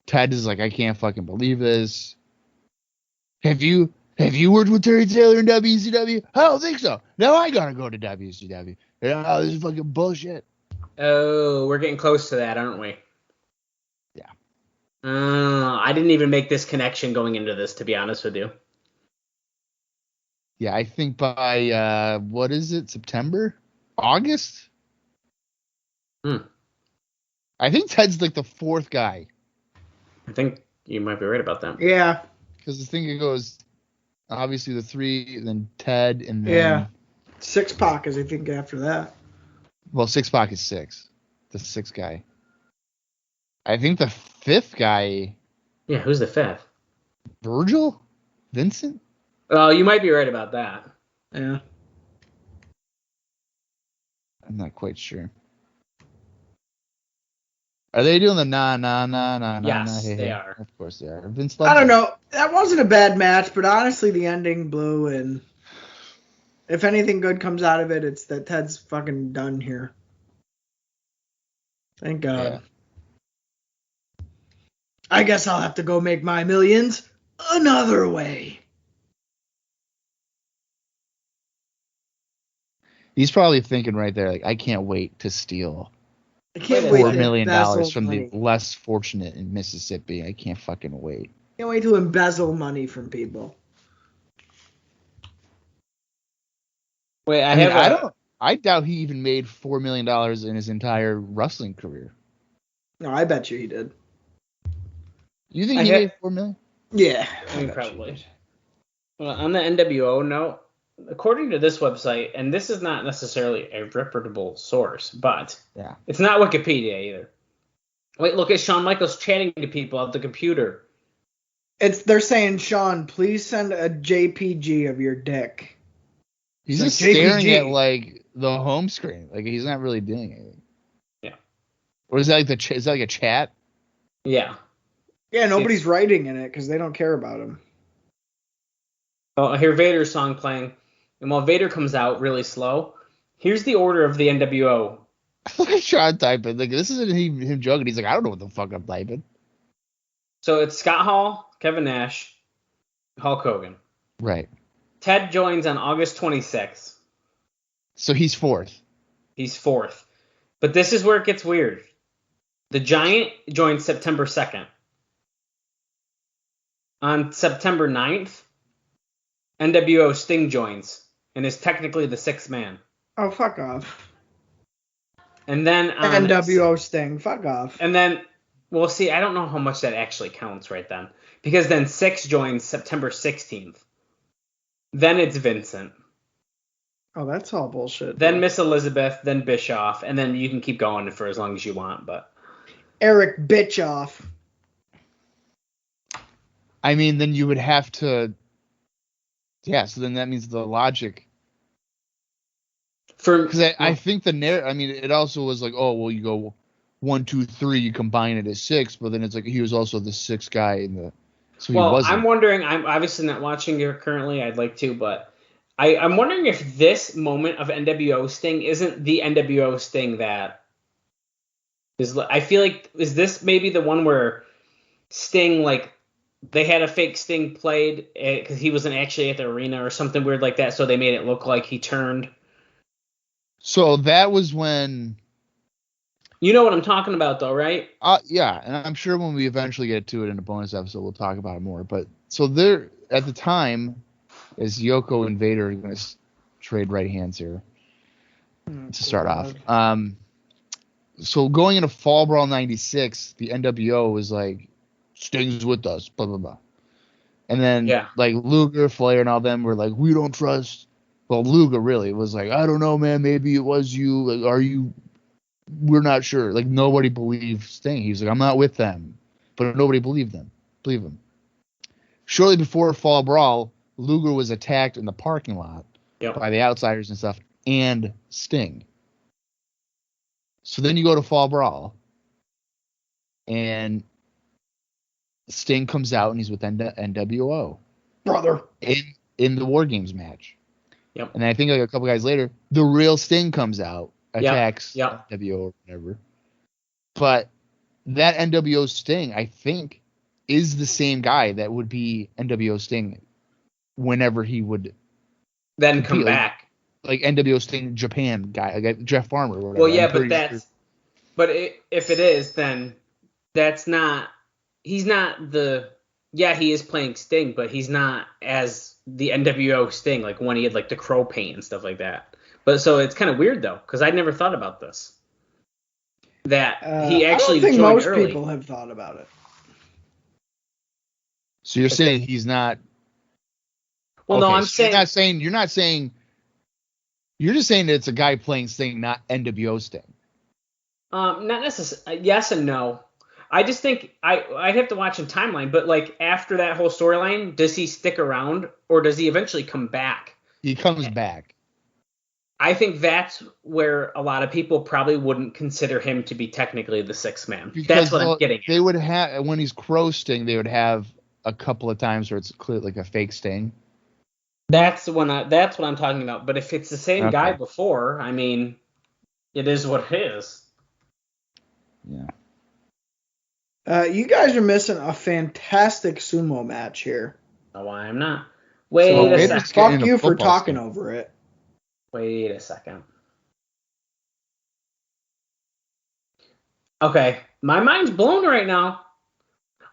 B: Ted is like, I can't fucking believe this. Have you worked with Terry Taylor in WCW? I don't think so. Now I gotta go to WCW. Oh, this is fucking bullshit.
C: Oh, we're getting close to that, aren't we?
B: Yeah.
C: I didn't even make this connection going into this, to be honest with you.
B: Yeah, I think by what is it? September? August? I think Ted's like the fourth guy.
C: I think you might be right about that.
D: Yeah.
B: Because the thing it goes, obviously the three, then Ted, and then
D: Yeah. 6-Pac is I think after that.
B: Well, 6-Pac is 6. The sixth guy. I think the fifth guy,
C: Yeah, who's the fifth?
B: Virgil? Vincent?
C: Oh, you might be right about that.
D: Yeah.
B: I'm not quite sure. Are they doing the nah?
C: Yes,
B: Hey,
C: they
B: hey?
C: are.
B: Of course they are. Vince
D: I don't
B: loves it.
D: know. That wasn't a bad match, but honestly, the ending blew. And if anything good comes out of it, it's that Ted's fucking done here. Thank God.
B: Yeah.
D: I guess I'll have to go make my millions another way.
B: He's probably thinking right there, like, I can't wait to steal
D: I can't
C: Wait a
D: wait
B: $4
D: to
B: million
D: embezzle
B: from
D: money.
B: the less fortunate in Mississippi. I can't fucking wait.
D: Can't wait to embezzle money from people.
C: Wait,
B: I doubt he even made $4 million in his entire wrestling career.
D: No, I bet you he did.
B: You think
C: I
B: he
C: have-
B: made $4 million?
D: Yeah.
C: I mean, probably. Well, on the NWO note, according to this website, and this is not necessarily a reputable source, but
B: Yeah.
C: it's not Wikipedia either. Wait, look at Shawn Michaels chatting to people at the computer.
D: They're saying, Sean, please send a JPG of your dick.
B: He's
D: It's
B: just
D: like
B: staring
D: JPG.
B: at like the home screen. Like he's not really doing anything.
C: Yeah.
B: Or is that like is that like a chat?
C: Yeah.
D: Yeah, nobody's writing in it because they don't care about him.
C: Oh, I hear Vader's song playing, and while Vader comes out really slow, here's the order of the NWO.
B: Look at Sean typing. Like this isn't him joking. He's like, I don't know what the fuck I'm typing.
C: So it's Scott Hall, Kevin Nash, Hulk Hogan.
B: Right.
C: Ted joins on August 26th.
B: So he's fourth.
C: He's fourth. But this is where it gets weird. The Giant joins September 2nd. On September 9th, NWO Sting joins and is technically the sixth man.
D: Oh, fuck off.
C: And then
D: NWO Sting, fuck off.
C: And then, well, see, I don't know how much that actually counts right then. Because then 6 joins September 16th. Then it's Vincent.
D: Oh, that's all bullshit.
C: Then Miss Elizabeth, then Bischoff, and then you can keep going for as long as you want, but
D: Eric Bischoff.
B: I mean, then you would have to. Yeah, so then that means the logic. Because I think the narrative. I mean, it also was like, oh, well, you go 1, 2, 3, you combine it as 6, but then it's like he was also the sixth guy in the. So he wasn't.
C: I'm wondering. I'm obviously not watching it currently. I'd like to, but I'm wondering if this moment of NWO Sting isn't the NWO Sting that is. I feel like is this maybe the one where Sting like they had a fake Sting played because he wasn't actually at the arena or something weird like that, so they made it look like he turned.
B: So that was when.
C: You know what I'm talking about, though, right?
B: Yeah, and I'm sure when we eventually get to it in a bonus episode, we'll talk about it more. But so there, at the time, is Yoko and Vader are going to trade right hands here to start off. So going into Fall Brawl '96, the NWO was like, Sting's with us, blah blah blah. And then like Luger, Flair, and all them were like, we don't trust. Well, Luger really was like, I don't know, man. Maybe it was you. Like, are you? We're not sure. Like nobody believed Sting. He was like, I'm not with them, but nobody believed them. Believe him. Shortly before Fall Brawl, Luger was attacked in the parking lot by the Outsiders and stuff, and Sting. So then you go to Fall Brawl, and Sting comes out and he's with NWO.
D: Brother.
B: In the War Games match.
C: Yep.
B: And I think like a couple guys later, the real Sting comes out, attacks NWO or whatever. But that NWO Sting, I think, is the same guy that would be NWO Sting whenever he would
C: then come back.
B: Like NWO Sting Japan guy, like Jeff Farmer or whatever.
C: Well, yeah, but that's... But if it is, then that's not... He's not the... Yeah, he is playing Sting, but he's not as the NWO Sting, like when he had like the crow paint and stuff like that. But so it's kind of weird though, because I never thought about this. That he actually joined early. I don't think most
D: people have thought about it.
B: So you're saying he's not?
C: Well, no, I'm saying
B: you're not saying. You're just saying that it's a guy playing Sting, not NWO Sting.
C: Not necessarily. Yes and no. I just think I'd have to watch in timeline, but like after that whole storyline, does he stick around or does he eventually come back?
B: He comes back.
C: I think that's where a lot of people probably wouldn't consider him to be technically the sixth man. That's what I'm getting at.
B: They would have, when he's Crow Sting, they would have a couple of times where it's clear like a fake Sting.
C: That's what I'm talking about. But if it's the same guy before, I mean, it is what it is.
B: Yeah.
D: You guys are missing a fantastic sumo match here.
C: No, I'm not. Wait a second.
D: Fuck you for talking over it.
C: Wait a second. Okay, my mind's blown right now.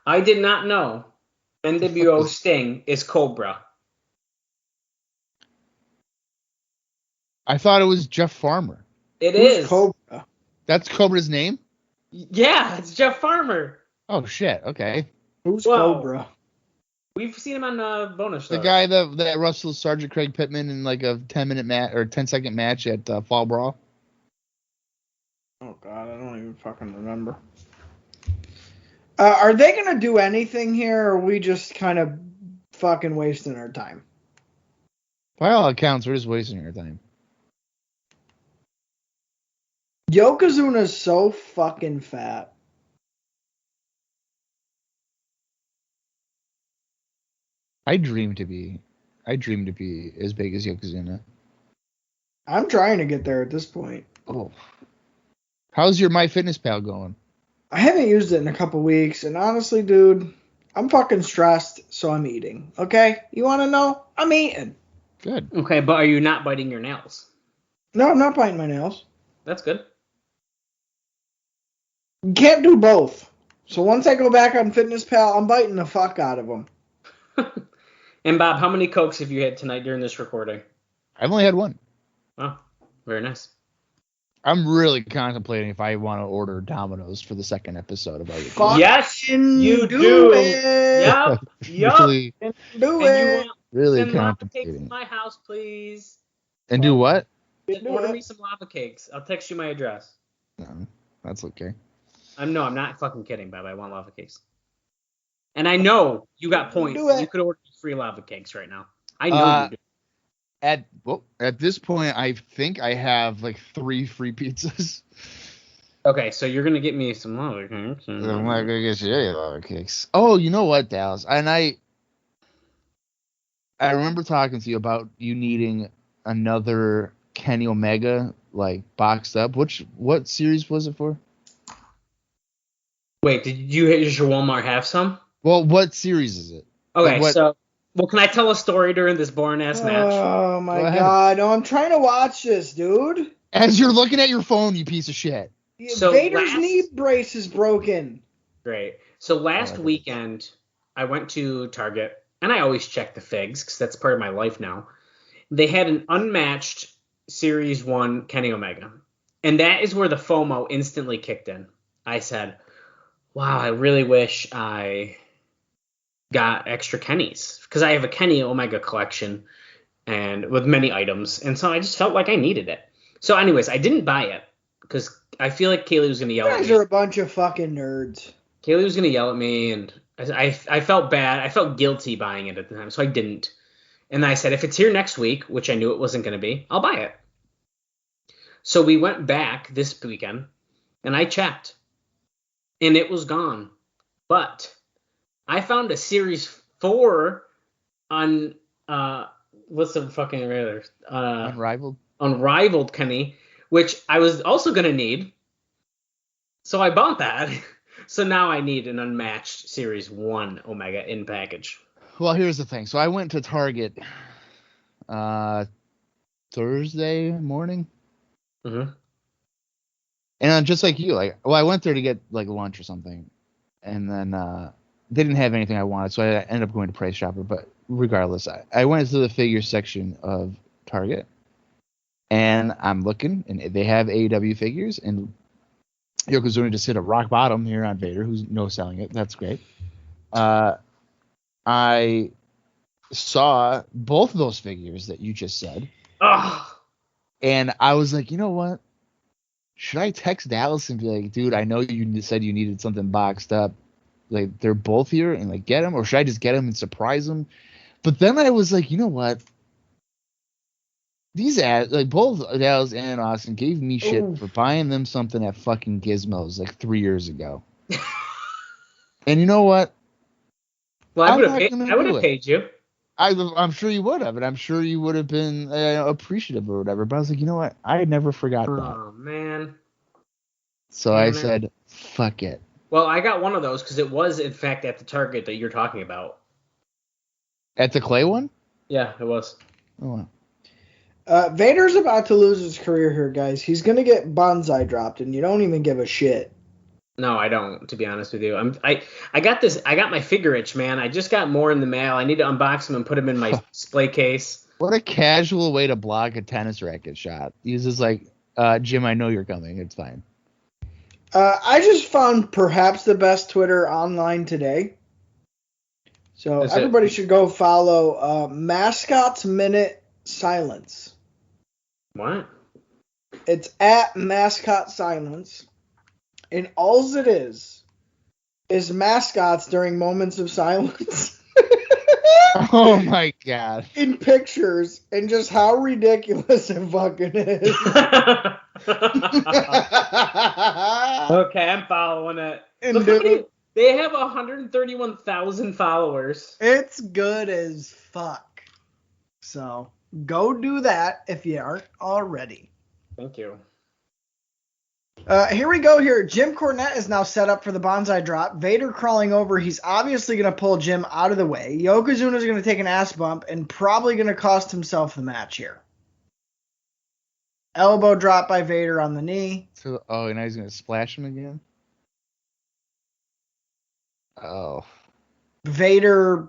C: I did not know NWO Sting is Cobra.
B: I thought it was Jeff Farmer.
C: It is
D: Cobra.
B: That's Cobra's name?
C: Yeah, it's Jeff Farmer.
B: Oh, shit. Okay.
D: Who's Cobra?
C: We've seen him on bonus shows.
B: The guy that wrestled Sergeant Craig Pittman in like a 10-minute match or 10-second match at Fall Brawl.
D: Oh, God. I don't even fucking remember. Are they going to do anything here, or are we just kind of fucking wasting our time?
B: By all accounts, we're just wasting our time.
D: Yokozuna's so fucking fat.
B: I dream to be as big as Yokozuna.
D: I'm trying to get there at this point.
B: Oh. How's your MyFitnessPal going?
D: I haven't used it in a couple weeks, and honestly, dude, I'm fucking stressed, so I'm eating. Okay? You want to know? I'm eating.
B: Good.
C: Okay, but are you not biting your nails?
D: No, I'm not biting my nails.
C: That's good.
D: You can't do both. So once I go back on FitnessPal, I'm biting the fuck out of them.
C: And Bob, how many Cokes have you had tonight during this recording?
B: I've only had one.
C: Oh, very nice.
B: I'm really contemplating if I want to order Domino's for the second episode of our
D: recording.
C: Yes, you do.
D: It.
C: Yep.
B: Really,
D: do it.
B: Really
C: send lava cakes
B: contemplating.
C: to my house, please.
B: And do what?
C: Order me some lava cakes. I'll text you my address.
B: No, that's okay.
C: I'm not fucking kidding, Bob. I want lava cakes. And I know you got points. You could order free lava cakes right now. I know you do.
B: At this point, I think I have like 3 free pizzas.
C: Okay, so you're gonna get me some lava cakes.
B: I'm not gonna get you any lava cakes. Oh, you know what, Dallas? And I remember talking to you about you needing another Kenny Omega like boxed up. What series was it for?
C: Wait, does your Walmart have some?
B: Well, what series is it?
C: Okay, can I tell a story during this boring ass match?
D: Oh my god! No, I'm trying to watch this, dude.
B: As you're looking at your phone, you piece of shit.
C: So
D: Vader's knee brace is broken.
C: Great. So last weekend, I went to Target, and I always check the figs because that's part of my life now. They had an unmatched Series 1 Kenny Omega, and that is where the FOMO instantly kicked in. I said, wow, I really wish I got extra Kennys because I have a Kenny Omega collection and with many items, and so I just felt like I needed it. So, anyways, I didn't buy it because I feel like Kaylee was gonna
D: You
C: yell at
D: guys
C: me.
D: are a bunch of fucking nerds.
C: Kaylee was gonna yell at me, and I felt bad. I felt guilty buying it at the time, so I didn't. And I said, if it's here next week, which I knew it wasn't gonna be, I'll buy it. So we went back this weekend, and I checked, and it was gone. But I found a Series 4 on what's the fucking rather Unrivaled Kenny, which I was also gonna need. So I bought that. So now I need an unmatched Series 1 Omega in package.
B: Well, here's the thing. So I went to Target Thursday morning.
C: Mm-hmm.
B: And just like you, I went there to get like lunch or something, and then they didn't have anything I wanted, so I ended up going to Price Chopper. But regardless, I went to the figure section of Target, and I'm looking, and they have AEW figures, and Yokozuna just hit a rock bottom here on Vader, who's no selling it. That's great. I saw both of those figures that you just said, and I was like, you know what? Should I text Dallas and be like, dude, I know you said you needed something boxed up. Like, they're both here and, like, get them? Or should I just get them and surprise them? But then I was like, you know what? These ads, like, both Dallas and Austin gave me shit for buying them something at fucking Gizmos, like, 3 years ago. And you know what?
C: Well, I would have paid you.
B: I'm sure you would have, and I'm sure you would have been appreciative or whatever. But I was like, you know what? I never forgot that.
C: Oh, man.
B: So I said, fuck it.
C: Well, I got one of those because it was, in fact, at the Target that you're talking about.
B: At the clay one?
C: Yeah, it was.
B: Oh, wow.
D: Vader's about to lose his career here, guys. He's going to get bonsai dropped, and you don't even give a shit.
C: No, I don't, to be honest with you. I got my figure itch, man. I just got more in the mail. I need to unbox them and put them in my display case.
B: What a casual way to block a tennis racket shot. He's just like, Jim, I know you're coming. It's fine.
D: I just found perhaps the best Twitter online today. So everybody should go follow Mascots Minute Silence.
C: What?
D: It's at Mascot Silence. And all it is mascots during moments of silence.
B: Oh my god.
D: In pictures, and just how ridiculous it fucking is.
C: Okay, I'm following it. They have 131,000 followers.
D: It's good as fuck. So go do that if you aren't already.
C: Thank you.
D: Here we go here. Jim Cornette is now set up for the bonsai drop. Vader crawling over. He's obviously going to pull Jim out of the way. Yokozuna is going to take an ass bump and probably going to cost himself the match here. Elbow drop by Vader on the knee.
B: So, and now he's going to splash him again? Oh.
D: Vader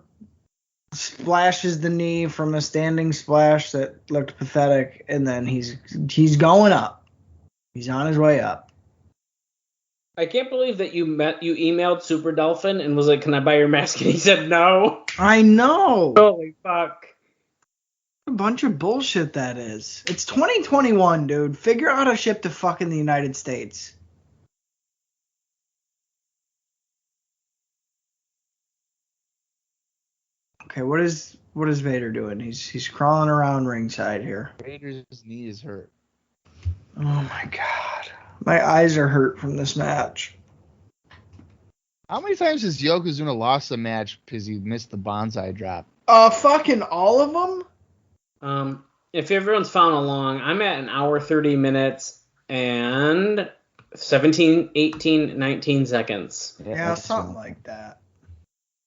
D: splashes the knee from a standing splash that looked pathetic, and then he's going up. He's on his way up.
C: I can't believe that you emailed Super Dolphin and was like, "Can I buy your mask?" And he said no.
D: I know.
C: Holy fuck.
D: What a bunch of bullshit that is. It's 2021, dude. Figure out how to ship to fucking the United States. Okay, what is Vader doing? He's crawling around ringside here.
B: Vader's knee is hurt.
D: Oh my god. My eyes are hurt from this match.
B: How many times has Yokozuna lost a match because he missed the bonsai drop?
D: Fucking all of them?
C: If everyone's following along, I'm at an hour 30 minutes and 17, 18, 19 seconds.
D: Yeah, something like that.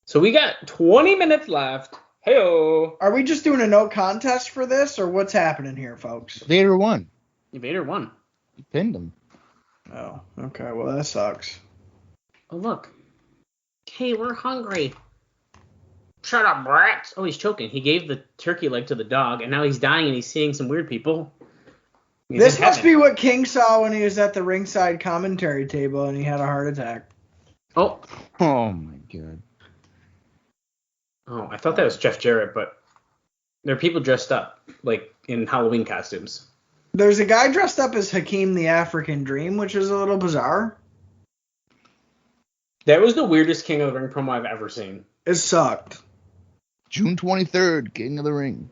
C: So we got 20 minutes left. Hey-o.
D: Are we just doing a no contest for this, or what's happening here, folks?
B: Vader won.
C: Vader won.
B: He pinned him.
D: Oh, okay. Well, that sucks.
C: Oh, look. Hey, we're hungry. Shut up, brats. Oh, he's choking. He gave the turkey leg to the dog, and now he's dying and he's seeing some weird people.
D: This must be what King saw when he was at the ringside commentary table and he had a heart attack.
C: Oh.
B: Oh, my God.
C: Oh, I thought that was Jeff Jarrett, but there are people dressed up, like, in Halloween costumes.
D: There's a guy dressed up as Hakeem the African Dream, which is a little bizarre.
C: That was the weirdest King of the Ring promo I've ever seen.
D: It sucked.
B: June 23rd, King of the Ring.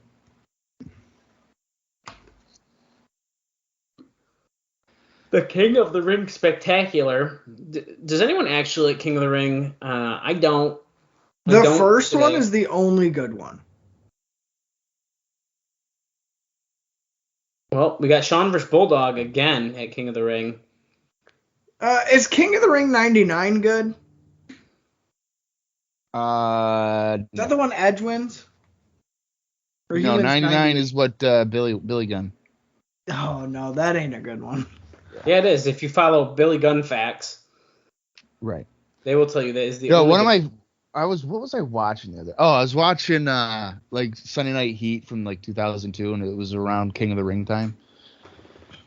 C: The King of the Ring Spectacular. Does anyone actually like King of the Ring? I don't.
D: The first one is the only good one.
C: Well, we got Shawn vs. Bulldog again at King of the Ring.
D: Is King of the Ring 99 good? Is that the one Edge wins? Or he
B: No,
D: wins
B: 99 is what Billy Gunn.
D: Oh, no, that ain't a good one.
C: Yeah, it is. If you follow Billy Gunn facts,
B: Right.
C: they will tell you that is the
B: Yo,
C: only
B: one of
C: good-
B: my what was I watching the other? Oh, I was watching like Sunday Night Heat from like 2002, and it was around King of the Ring time.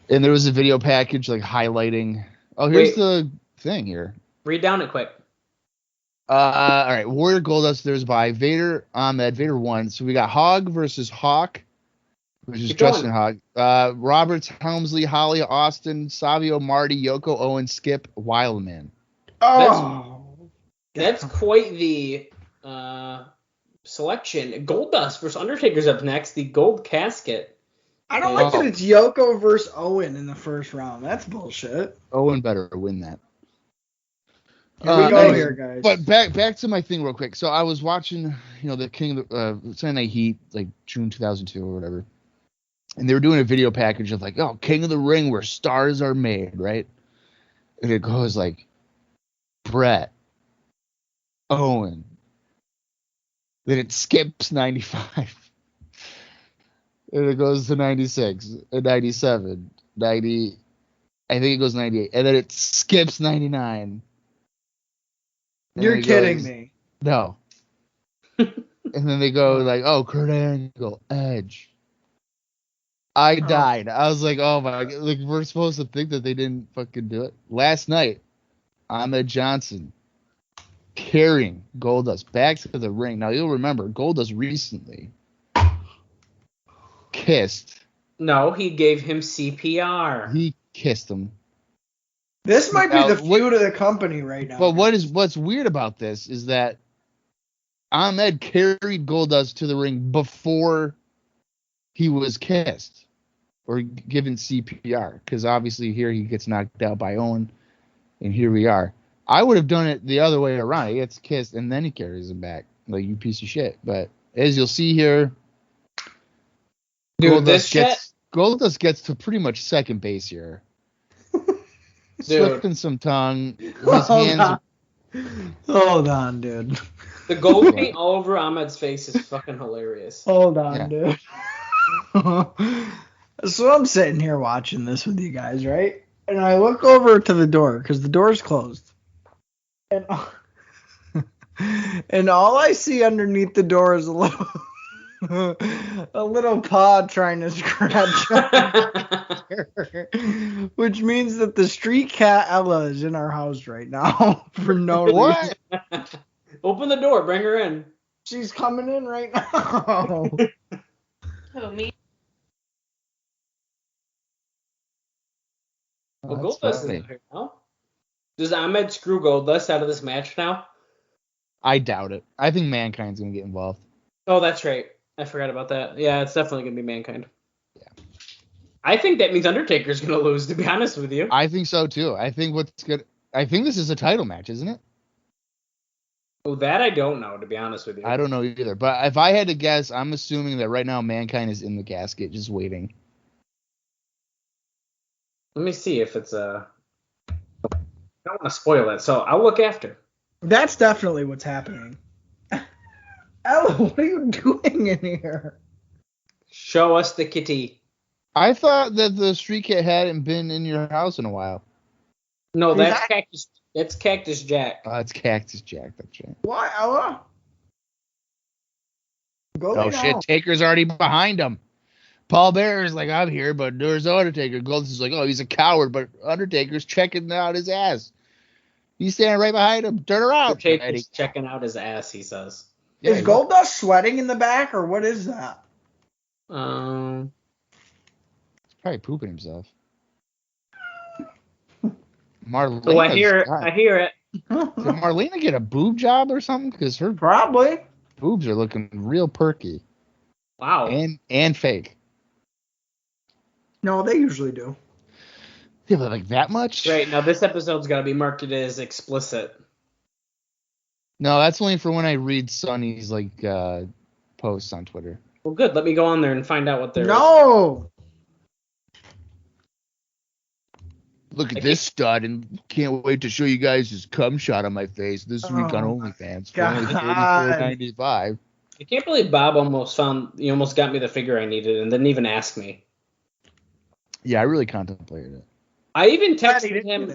B: And there was a video package like highlighting. Oh, here's the thing here.
C: Read down it quick.
B: All right, Warrior Goldust. There's by Vader, Ahmed. Vader won. So we got Hog versus Hawk, which is
C: Keep going.
B: Justin Hogg. Roberts, Helmsley, Holly, Austin, Savio, Marty, Yoko, Owen, Skip, Wildman.
D: Oh.
C: That's quite the selection. Goldust versus Undertaker's up next. The gold casket.
D: I don't like that it's Yoko versus Owen in the first round. That's bullshit.
B: Owen better win that.
D: Here we go
B: anyways,
D: here, guys.
B: But back to my thing real quick. So I was watching, the King of the Sunday Night Heat, like June 2002 or whatever, and they were doing a video package of like, oh, King of the Ring, where stars are made, right? And it goes like Brett, Owen, then it skips 95, and it goes to 96, 97, 90. I think it goes 98, and then it skips 99.
D: You're kidding me.
B: No. And then they go like, oh, Kurt Angle, Edge. I died. I was like, oh my God. Like, we're supposed to think that they didn't fucking do it. Last night, Ahmed Johnson carrying Goldust back to the ring. Now, you'll remember, Goldust recently kissed.
C: No, he gave him CPR.
B: He kissed him.
D: This might be
B: Now,
D: the feud of the company right now.
B: But what's weird about this is that Ahmed carried Goldust to the ring before he was kissed or given CPR, because obviously here he gets knocked out by Owen, and here we are. I would have done it the other way around. He gets kissed and then he carries him back, like, you piece of shit. But as you'll see here,
C: Dude,
B: Goldust gets to pretty much second base here. Slipping some tongue. His hands.
D: Hold on, dude.
C: The gold paint all over Ahmed's face is fucking hilarious.
D: Hold on, dude. So I'm sitting here watching this with you guys, right? And I look over to the door because the door's closed. And and all I see underneath the door is a little paw trying to scratch which means that the street cat Ella is in our house right now for no reason.
C: Open the door, bring her in.
D: She's coming in right now.
E: Who, me?
C: Well,
B: That's
C: Goldust
B: funny.
C: is here now. Does Ahmed screw Goldust out of this match now?
B: I doubt it. I think Mankind's going to get involved.
C: Oh, that's right. I forgot about that. Yeah, it's definitely going to be Mankind.
B: Yeah.
C: I think that means Undertaker's going to lose, to be honest with you.
B: I think so, too. I think this is a title match, isn't it?
C: Oh, that I don't know, to be honest with you.
B: I don't know either. But if I had to guess, I'm assuming that right now Mankind is in the casket just waiting.
C: Let me see if it's I don't want to spoil it, so I'll look after.
D: That's definitely what's happening. Ella, what are you doing in here?
C: Show us the kitty.
B: I thought that the Street Cat hadn't been in your house in a while.
C: No, that's Cactus. That's Cactus Jack.
B: It's Cactus Jack. That's right.
D: Why, Ella? Go
B: Oh,
D: lay
B: shit.
D: down.
B: Taker's already behind him. Paul Bearer's like, I'm here, but there's Undertaker. Goldust is like, oh, he's a coward, but Undertaker's checking out his ass. He's standing right behind him. Turn around, Eddie.
C: Undertaker's checking out his ass, he says.
D: Is Goldust sweating in the back, or what is that?
B: He's probably pooping himself. Marlena.
C: Oh, I hear it. I hear it.
B: Did Marlena get a boob job or something? Because her
D: Probably.
B: boobs are looking real perky.
C: Wow.
B: And fake.
D: No, they usually do.
B: Yeah, but like that much?
C: Right, now this episode's got to be marked as explicit.
B: No, that's only for when I read Sonny's like posts on Twitter.
C: Well, good. Let me go on there and find out what they're...
D: No!
B: Look at this stud, and can't wait to show you guys his cum shot on my face this week on OnlyFans for only $34.95.
C: I can't believe Bob almost got me the figure I needed and didn't even ask me.
B: Yeah, I really contemplated it.
C: I even texted him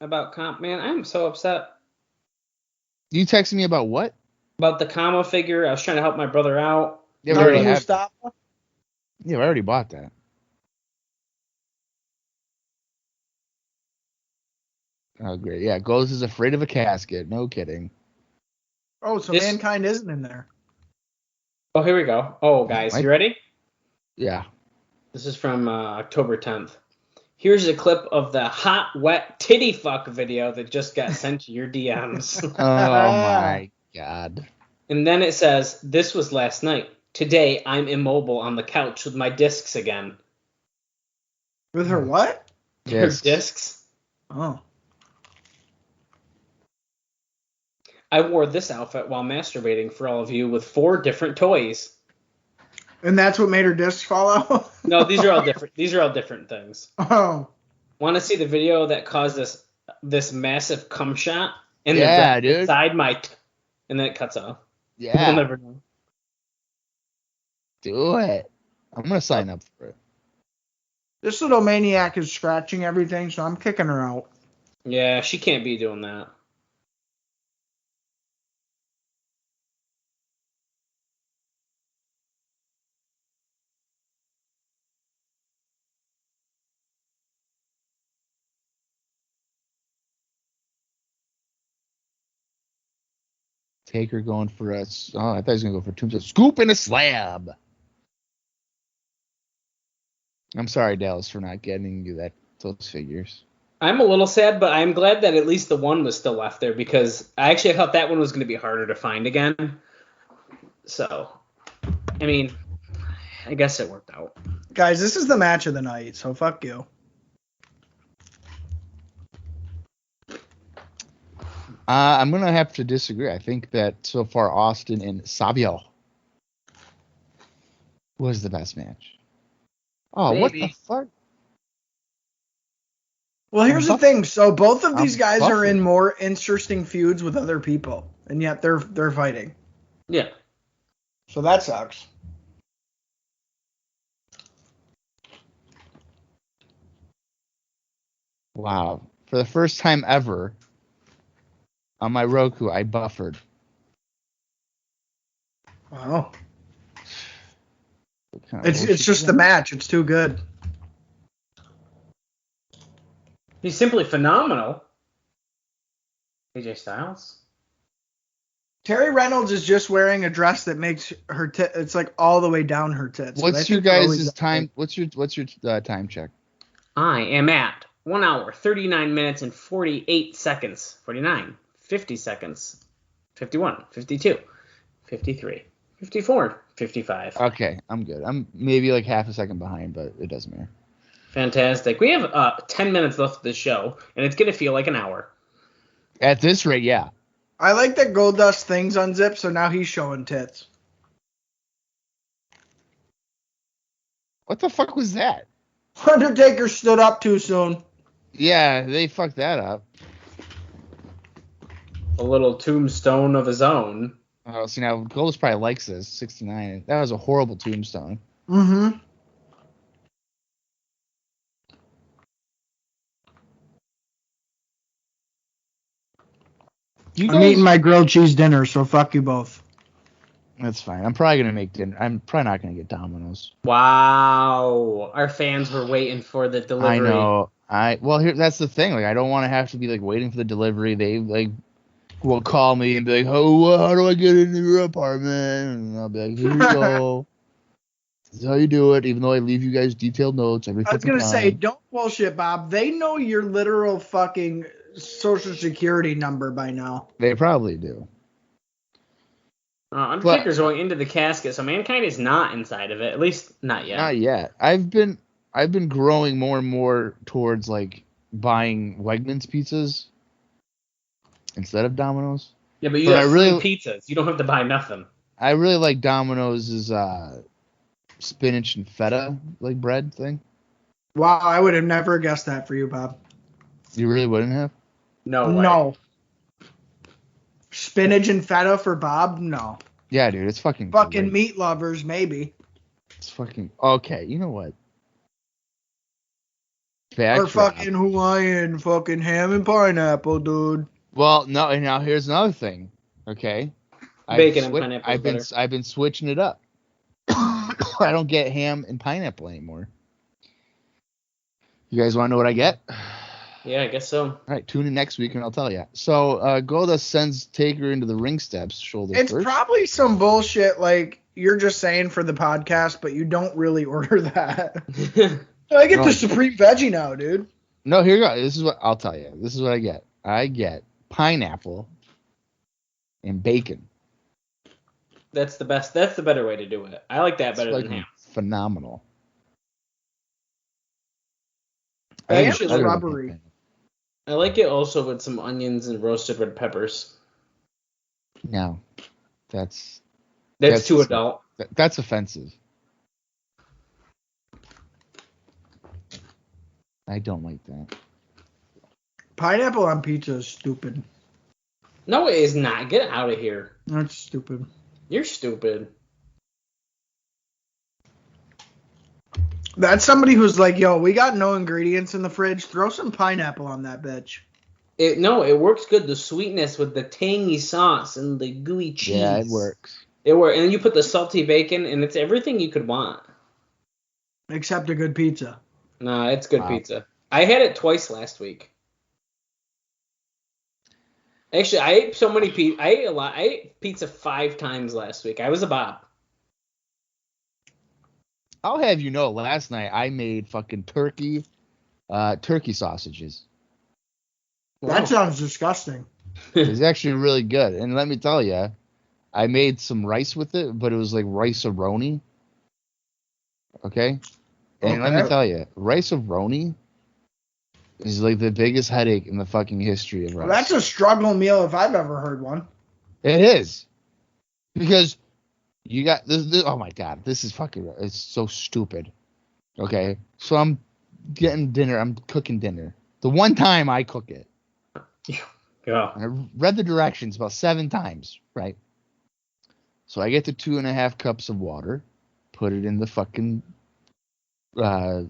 C: about comp. Man, I'm so upset.
B: You texted me about what?
C: About the comma figure. I was trying to help my brother out.
B: Yeah, we already have.
D: Mustafa?
B: Yeah, I already bought that. Oh, great. Yeah, Ghost is afraid of a casket. No kidding.
D: Oh, so Mankind isn't in there.
C: Oh, here we go. Oh, guys, you ready?
B: Yeah.
C: This is from October 10th. Here's a clip of the hot, wet titty fuck video that just got sent to your DMs.
B: Oh, my God.
C: And then it says, this was last night. Today, I'm immobile on the couch with my discs again.
D: With her what?
C: Her discs.
D: Oh.
C: I wore this outfit while masturbating for all of you with 4 different toys.
D: And that's what made her discs fall out?
C: No, these are all different. These are all different things.
D: Oh.
C: Want to see the video that caused this massive cum shot? And
B: yeah, dude.
C: Inside my and then it cuts off.
B: Yeah.
C: We'll never know.
B: Do it. I'm going to sign up for it.
D: This little maniac is scratching everything, so I'm kicking her out.
C: Yeah, she can't be doing that.
B: Taker going for us. Oh, I thought he was going to go for Tombstone. Scoop in a slab. I'm sorry, Dallas, for not getting you those figures.
C: I'm a little sad, but I'm glad that at least the one was still left there because I actually thought that one was going to be harder to find again. So, I mean, I guess it worked out.
D: Guys, this is the match of the night, so fuck you.
B: I'm going to have to disagree. I think that so far Austin and Savio was the best match. Oh,
C: Maybe.
B: What the fuck?
D: Well, here's the thing. So both of these guys are
B: buffering.
D: in more interesting feuds with other people, and yet they're fighting.
C: Yeah.
D: So that sucks.
B: Wow. For the first time ever on my Roku, I buffered.
D: Wow. It's just the match. It's too good.
C: He's simply phenomenal. AJ Styles.
D: Terry Reynolds is just wearing a dress that makes her it's like all the way down her tits.
B: What's your guys' time? What's your time check?
C: I am at 1 hour, 39 minutes, and 48 seconds. 49, 50 seconds, 51, 52, 53, 54, 55.
B: Okay, I'm good. I'm maybe like half a second behind, but it doesn't matter.
C: Fantastic. We have 10 minutes left of the show, and it's going to feel like an hour.
B: At this rate, yeah.
D: I like that Goldust things unzipped, so now he's showing tits.
B: What the fuck was that?
D: Undertaker stood up too soon.
B: Yeah, they fucked that up.
C: A little tombstone of his own.
B: Oh, see now Goldust probably likes this. 69. That was a horrible tombstone.
D: Mm-hmm. I'm eating my grilled cheese dinner, so fuck you both.
B: That's fine. I'm probably gonna make dinner. I'm probably not gonna get Domino's.
C: Wow. Our fans were waiting for the delivery.
B: I know. Well, that's the thing. Like, I don't want to have to be like waiting for the delivery. They like will call me and be like, "Oh, how do I get into your apartment?" And I'll be like, "Here you go. This is how you do it." Even though I leave you guys detailed notes every
D: I was
B: fucking
D: gonna say,
B: time.
D: don't bullshit, Bob. They know your literal fucking social security number by now.
B: They probably do.
C: Undertaker's going into the casket, so Mankind is not inside of it. At least not yet.
B: Not yet. I've been growing more and more towards like buying Wegmans pizzas instead of Domino's.
C: Yeah, but you
B: But
C: have free pizzas. You don't have to buy nothing.
B: I really like Domino's spinach and feta like bread thing.
D: Wow, I would have never guessed that for you, Bob.
B: You really wouldn't have?
C: No way.
D: No. Spinach and feta for Bob? No.
B: Yeah, dude, it's fucking
D: Fucking
B: great.
D: meat lovers, maybe.
B: It's fucking okay. You know what?
D: Or fucking Hawaiian fucking ham and pineapple, dude.
B: Well, no, and now here's another thing. Okay.
C: Bacon and pineapple.
B: I've been switching it up. I don't get ham and pineapple anymore. You guys want to know what I get?
C: Yeah, I guess so.
B: All right, tune in next week and I'll tell you. So Goldust sends Taker into the ring steps, shoulder
D: It's
B: first.
D: probably some bullshit like you're just saying for the podcast, but you don't really order that. I get the supreme veggie now, dude.
B: No, here you go. This is what I'll tell you. This is what I get. I get pineapple and bacon.
C: That's the best. That's the better way to do it. I like that better than ham.
B: Phenomenal.
D: And it's rubbery.
C: I like it also with some onions and roasted red peppers.
B: No, that's
C: too adult.
B: That's offensive. I don't like that.
D: Pineapple on pizza is stupid.
C: No, it is not. Get out of here.
D: That's stupid.
C: You're stupid.
D: That's somebody who's like, yo, we got no ingredients in the fridge. Throw some pineapple on that bitch.
C: It works good. The sweetness with the tangy sauce and the gooey cheese.
B: Yeah, it works.
C: It works. And then you put the salty bacon, and it's everything you could want.
D: Except a good pizza.
C: Nah, it's good pizza. I had it twice last week. Actually, I ate so many pizza. I ate a lot. I ate pizza 5 times last week. I was a Bob.
B: I'll have you know, last night I made fucking turkey sausages.
D: That sounds disgusting.
B: It's actually really good. And let me tell you, I made some rice with it, but it was like rice-a-roni. Okay? And let me tell you, rice-a-roni is like the biggest headache in the fucking history of rice.
D: Well, that's a struggle meal if I've ever heard one.
B: It is. Because you got this, oh my God, this is fucking, it's so stupid. Okay? So I'm getting dinner, I'm cooking dinner. The one time I cook it.
C: Yeah.
B: And I read the directions about 7 times, right? So I get the 2.5 cups of water, put it in the fucking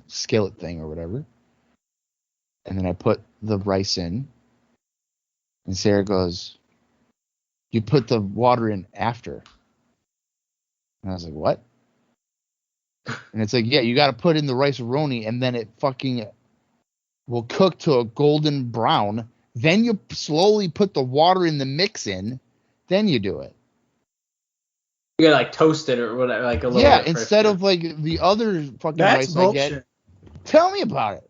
B: skillet thing or whatever. And then I put the rice in. And Sarah goes, "You put the water in after." And I was like, "What?" And it's like, "Yeah, you got to put in the rice-a-roni and then it fucking will cook to a golden brown. Then you slowly put the water in the mix in. Then you do it."
C: You gotta like toast it or whatever, like a little.
B: Yeah,
C: bit
B: instead
C: first.
B: of like the other fucking
D: That's
B: rice
D: bullshit.
B: I get. Tell me about it.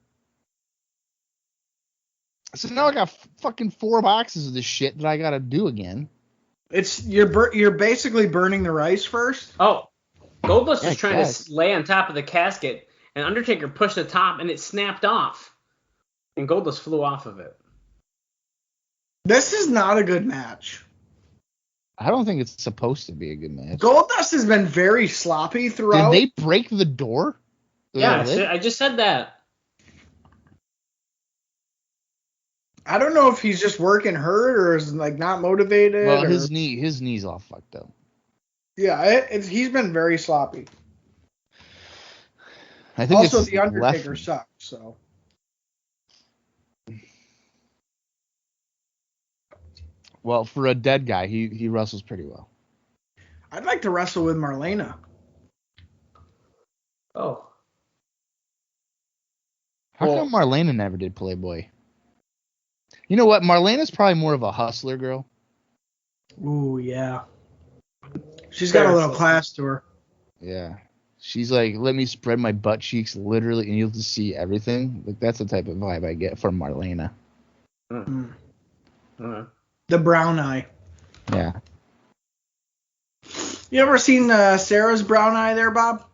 B: So now I got fucking 4 boxes of this shit that I gotta do again.
D: It's you're basically burning the rice first.
C: Oh, Goldust
B: Yeah,
C: was trying to lay on top of the casket, and Undertaker pushed the top, and it snapped off, and Goldust flew off of it.
D: This is not a good match.
B: I don't think it's supposed to be a good match.
D: Goldust has been very sloppy throughout.
B: Did they break the door?
C: Yeah, I just said that.
D: I don't know if he's just working hurt or is like not motivated.
B: Well,
D: or,
B: his knee's all fucked up.
D: Yeah, he's been very sloppy.
B: I think
D: Also,
B: it's
D: the Undertaker
B: left.
D: sucks. So.
B: Well, for a dead guy, he wrestles pretty well.
D: I'd like to wrestle with Marlena.
C: Oh.
B: How come Marlena never did Playboy? You know what? Marlena's probably more of a hustler girl.
D: Ooh, yeah. She's got a little class to her.
B: Yeah. She's like, let me spread my butt cheeks literally, and you'll just see everything. Like, that's the type of vibe I get from Marlena.
C: Mm. Mm.
D: The brown eye.
B: Yeah.
D: You ever seen Sarah's brown eye there, Bob?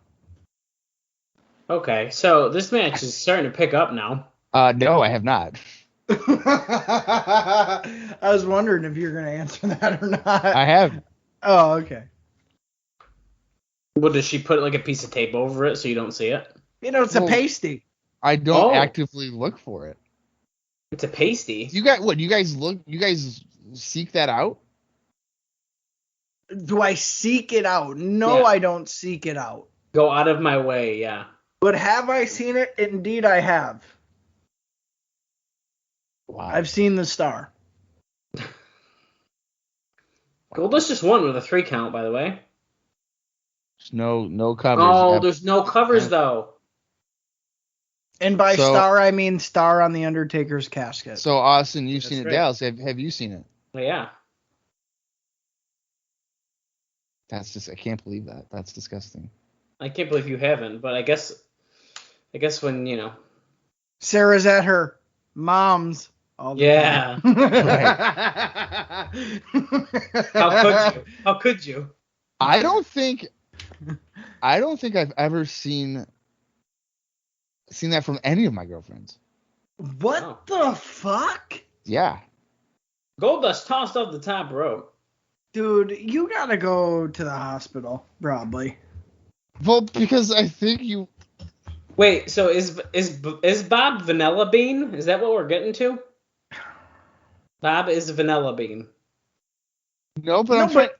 C: Okay, so this match is starting to pick up now.
B: No, I have not.
D: I was wondering if you're going to answer that or not.
B: I have.
D: Oh, okay.
C: What, does she put like a piece of tape over it so you don't see it?
D: You know, it's a pasty.
B: I don't
C: Oh.
B: actively look for it.
C: It's a pasty.
B: You guys seek that out?
D: Do I seek it out? No,
C: Yeah.
D: I don't seek it out.
C: Go out of my way, yeah.
D: But have I seen it? Indeed, I have.
B: Wow.
D: I've seen the star.
C: Goldust just won with a 3 count, by the way.
B: There's no covers.
C: Oh, there's no covers though.
D: And by
B: So-
D: star, I mean star on the Undertaker's casket.
B: So, Austin, you've
C: That's
B: seen it.
C: right.
B: Dallas, have you seen it?
C: Yeah.
B: That's just, I can't believe that. That's disgusting.
C: I can't believe you haven't, but I guess when, you know.
D: Sarah's at her mom's all the
C: Yeah.
D: time.
C: How could you?
B: I don't think I've ever seen that from any of my girlfriends.
D: What
C: Oh.
D: the fuck?
B: Yeah.
C: Goldust tossed off the top rope.
D: Dude, you gotta go to the hospital, probably.
B: Well, because I think you.
C: Wait, so is Bob Vanilla Bean? Is that what we're getting to? Bob is Vanilla Bean.
B: No, but
D: No,
B: I'm trying.
D: but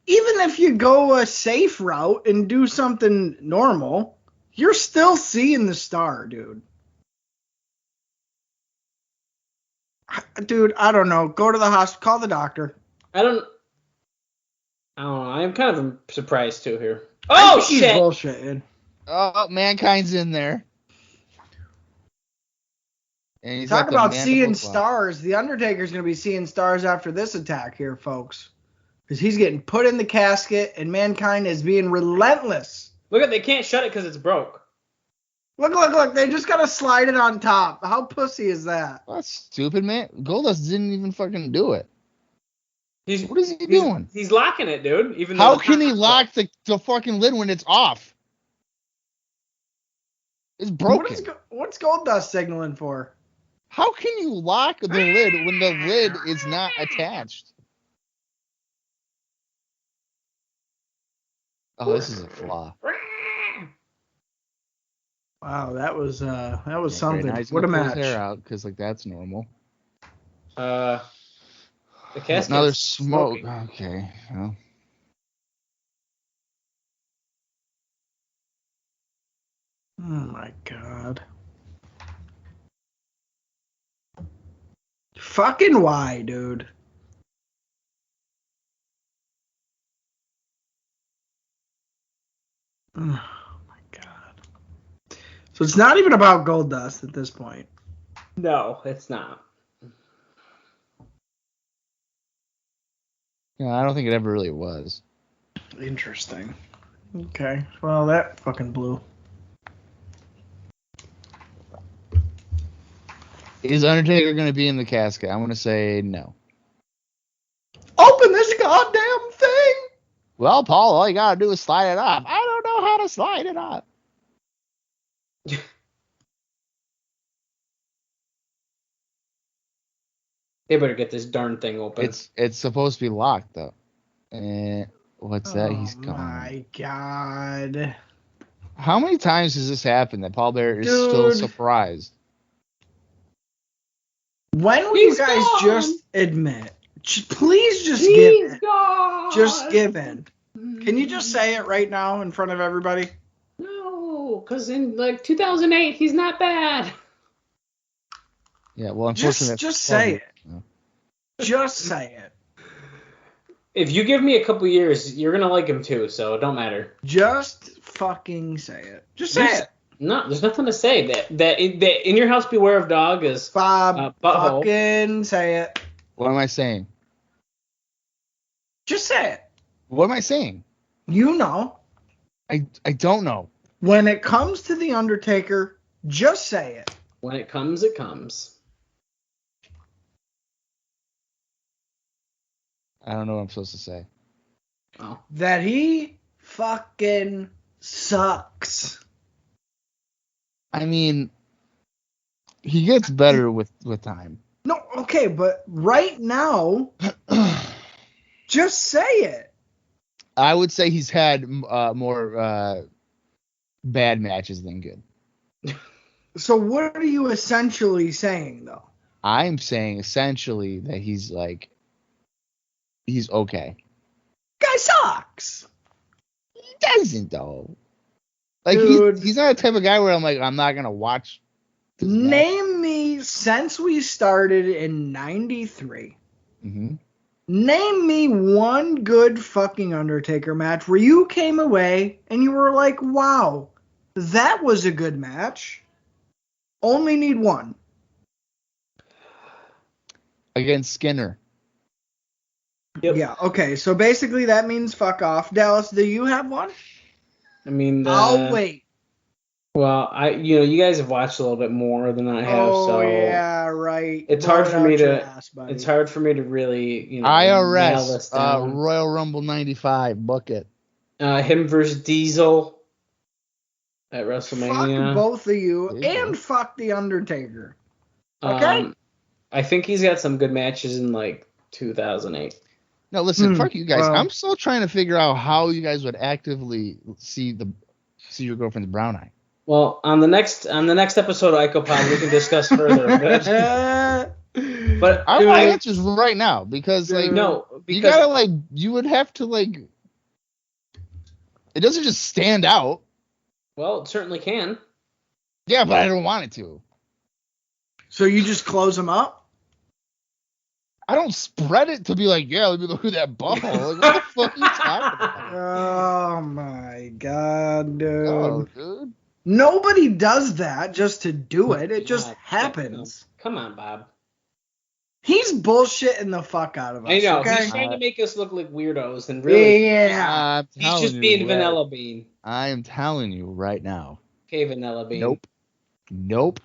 D: even if you go a safe route and do something normal, you're still seeing the star, dude. Dude, I don't know. Go to the hospital. Call the doctor.
C: I don't know. I'm kind of surprised too here.
D: I
C: Oh
D: think he's
C: shit!
D: bullshitting.
B: Oh, Mankind's in there. And he's
D: Talk
B: got the
D: about
B: mandible
D: seeing
B: claw.
D: stars. The Undertaker's going to be seeing stars after this attack here, folks. Because he's getting put in the casket, and Mankind is being relentless.
C: Look at, they can't shut it because it's broke.
D: Look. They just got to slide it on top. How pussy is that?
B: That's stupid, man. Goldust didn't even fucking do it. What is he doing?
C: He's locking it, dude. Even though
B: How
C: it's
B: can
C: not
B: he lock the fucking lid when it's off? It's broken.
D: What's Goldust signaling for?
B: How can you lock the lid when the lid is not attached? Oh, this is a flaw.
D: Wow, that was something.
B: Okay, now he's
D: What a
B: gonna pull his
D: match.
B: hair out because like that's normal.
C: The casket.
B: Now there's smoke. Okay. Well.
D: Oh my god. Fucking why, dude? Oh my god. So it's not even about Goldust at this point.
C: No, it's not.
B: Yeah, I don't think it ever really was.
D: Interesting. Okay. Well, that fucking blew.
B: Is Undertaker going to be in the casket? I'm going to say no.
D: Open this goddamn thing!
B: Well, Paul, all you got to do is slide it off. I don't know how to slide it off.
C: They better get this darn thing open.
B: It's supposed to be locked, though. What's that? He's
D: Oh
B: coming.
D: my god.
B: How many times has this happened that Paul Bearer is still
D: Dude.
B: surprised?
D: When will
C: He's
D: you guys
C: gone.
D: just admit? Please just give
C: He's
D: in.
C: gone.
D: Just give in. Can you just say it right now in front of everybody?
C: No, because in like 2008, he's not bad.
B: Yeah, well, unfortunately,
D: Just say it.
B: No.
D: Just say it.
C: If you give me a couple years, you're gonna like him too. So it don't matter.
D: Just fucking say it. Just say it.
C: No, there's nothing to say. That in your house, beware of dog is
D: Bob,
C: butthole.
D: fucking say it.
B: What am I saying?
D: Just say it.
B: What am I saying?
D: You know.
B: I don't know.
D: When it comes to The Undertaker, just say it.
C: When it comes, it comes.
B: I don't know what I'm supposed to say.
C: Oh.
D: That he fucking sucks.
B: I mean, he gets better with time.
D: No, okay, but right now, just say it.
B: I would say he's had more bad matches than good.
D: So what are you essentially saying, though?
B: I'm saying essentially that he's okay.
D: Guy sucks.
B: He doesn't though. Like
D: Dude.
B: he's not the type of guy where I'm like, I'm not gonna watch.
D: Name me, since we started in 93,
B: Mm-hmm.
D: name me one good fucking Undertaker match where you came away and you were like, wow, that was a good match. Only need one.
B: Against Skinner.
C: Yep.
D: Yeah, okay, so basically that means fuck off. Dallas, do you have one?
C: I mean,
D: I'll wait.
C: Well, you guys have watched a little bit more than I have,
D: Oh,
C: so
D: yeah, right.
C: it's
D: Blow
C: hard
D: it
C: for me
D: out your
C: to.
D: ass, buddy.
C: It's hard for me to really, nail this
B: IRS
C: down.
B: Royal Rumble 95 bucket.
C: Him versus Diesel at WrestleMania.
D: Fuck both of you
B: There you
D: and
B: go.
D: fuck The Undertaker. Okay?
C: I think he's got some good matches in like 2008.
B: No, listen, fuck you guys.
D: well-
B: I'm still trying to figure out how you guys would actively see your girlfriend's brown eye.
C: Well, on the next episode of IcoPod, we can discuss further. But
B: I want answers right now because like
C: no,
B: you
C: because
B: gotta you would have to it doesn't just stand out.
C: well, it certainly can.
B: Yeah, but I don't want it to.
D: So you just close them up?
B: I don't spread it to be like, yeah, let me look at that ball. Like, what the fuck are you talking about?
D: Oh my god, dude.
B: Oh, dude.
D: Nobody does that just to do it. It just
C: God,
D: happens.
C: Come on, Bob.
D: He's bullshitting the fuck out of us.
C: I know
D: Okay?
C: he's trying to make us look like weirdos, and really,
D: Yeah.
B: I'm
C: he's
B: telling
C: just
B: you
C: being
B: right-
C: Vanilla Bean.
B: I am telling you right now.
C: Okay, Vanilla Bean.
B: Nope.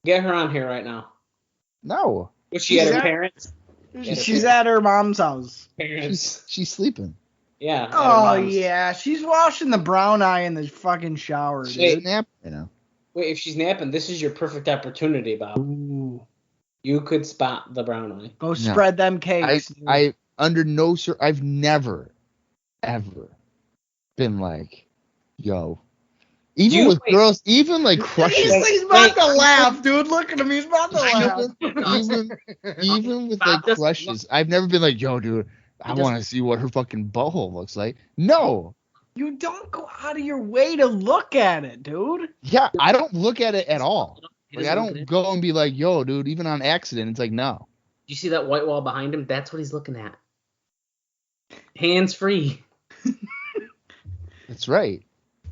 C: Get her on here right now.
B: No.
C: Was she at her
D: She's-
C: parents?
D: She's at her mom's house.
C: Parents.
B: She's sleeping.
C: Yeah. at her
D: Oh,
C: mom's.
D: yeah. She's washing the brown eye in the fucking shower, dude.
C: Wait.
B: Nap, you know.
C: Wait, if she's napping, this is your perfect opportunity, Bob.
D: Ooh.
C: You could spot the brown eye.
D: Go spread them cakes. dude.
B: I've never, ever been like, yo. Even with
C: wait.
B: girls, even like crushes.
D: He's about to laugh, dude. Look at him. He's about to laugh.
B: even with
C: Bob
B: like
C: doesn't
B: crushes, I've never been like, yo, dude, I
C: doesn't-
B: want to see what her fucking butthole looks like. No.
D: You don't go out of your way to look at it, dude.
B: Yeah, I don't look at it at all.
C: He
B: Like,
C: doesn't
B: I
C: look at
B: don't
C: it.
B: go and be like, yo, dude, even on accident. It's like, no.
C: You see that white wall behind him? That's what he's looking at. Hands free.
B: That's right.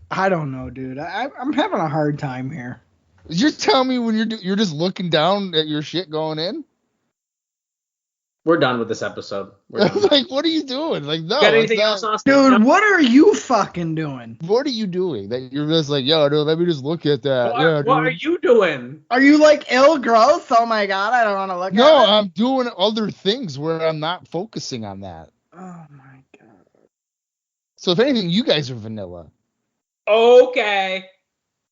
D: I don't know, dude. I'm having a hard time here.
B: You're telling me when you're just looking down at your shit going in?
C: We're done with this episode. We're done.
B: Like, what are you doing? Like, no.
C: Got
B: it's
C: anything
B: not-
C: else, Austin?
D: Dude, what are you fucking doing?
B: What are you doing? That you're just like, yo, dude, let me just look at that.
C: What,
B: Yeah,
C: what are
B: dude.
C: you doing?
D: Are you like ill growth? Oh my god, I don't want to look
B: No,
D: at it.
B: I'm doing other things where I'm not focusing on that.
D: Oh my god.
B: So if anything, you guys are vanilla.
C: Okay.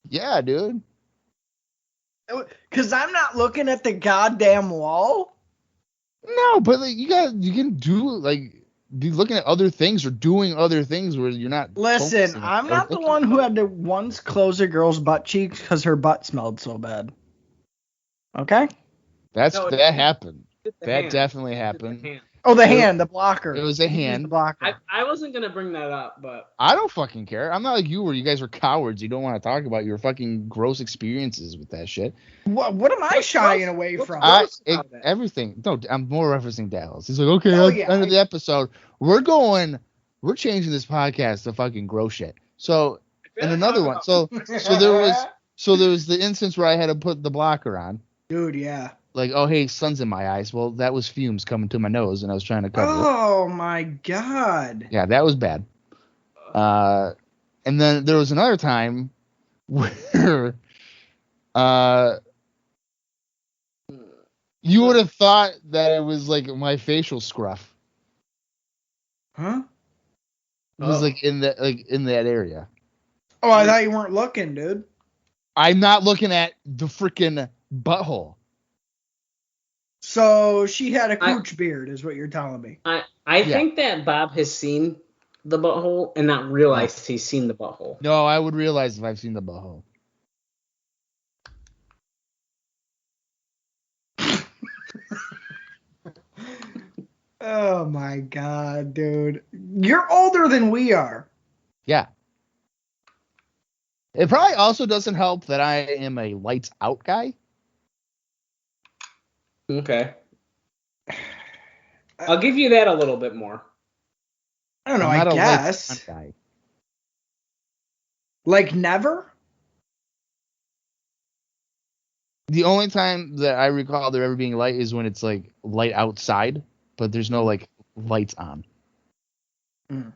B: Yeah, dude.
D: Because I'm not looking at the goddamn wall.
B: No, but like you can be looking at other things or doing other things where you're not.
D: Listen,
B: focusing
D: I'm
B: or
D: not the
B: looking
D: one
B: at
D: who
B: it.
D: had to once close a girl's butt cheeks because her butt smelled so bad. Okay?
C: No,
B: That happened.
C: Hit the
B: That
C: hand.
B: definitely
C: Hit the
B: happened.
C: hand.
D: Oh, the
B: It-
D: hand, the blocker.
B: It was a
D: He used
B: hand.
D: The blocker.
C: I wasn't gonna bring that up, but
B: I don't fucking care. I'm not like you where you guys are cowards. You don't want to talk about your fucking gross experiences with that shit.
D: What am I
C: What's
D: shying
C: gross?
D: away
C: What's
D: from?
C: gross? about that?
B: Everything. No, I'm more referencing Dallas. He's like, okay,
D: Oh,
B: at
D: yeah,
B: the end of the episode, we're changing this podcast to fucking gross shit. So, and another one. So there was the instance where I had to put the blocker on.
D: Dude, yeah.
B: like, oh, hey, sun's in my eyes. Well, that was fumes coming to my nose, and I was trying to cover it.
D: Oh my God.
B: Yeah, that was bad. And then there was another time where you would have thought that it was like my facial scruff.
D: Huh?
B: It was like in that area.
D: Oh, I thought you weren't looking, dude.
B: I'm not looking at the freaking butthole.
D: So she had a cooch beard, is what you're telling me.
C: I think that Bob has seen the butthole and not realized he's seen the butthole.
B: No, I would realize if I've seen the butthole.
D: Oh my God, dude. You're older than we are.
B: Yeah. It probably also doesn't help that I am a lights out guy.
C: Okay. I'll give you that a little bit more.
D: I don't know,
B: I'm not
D: I
B: a
D: guess.
B: lights out guy.
D: Like never?
B: The only time that I recall there ever being light is when it's like light outside, but there's no like lights on.
D: Mm.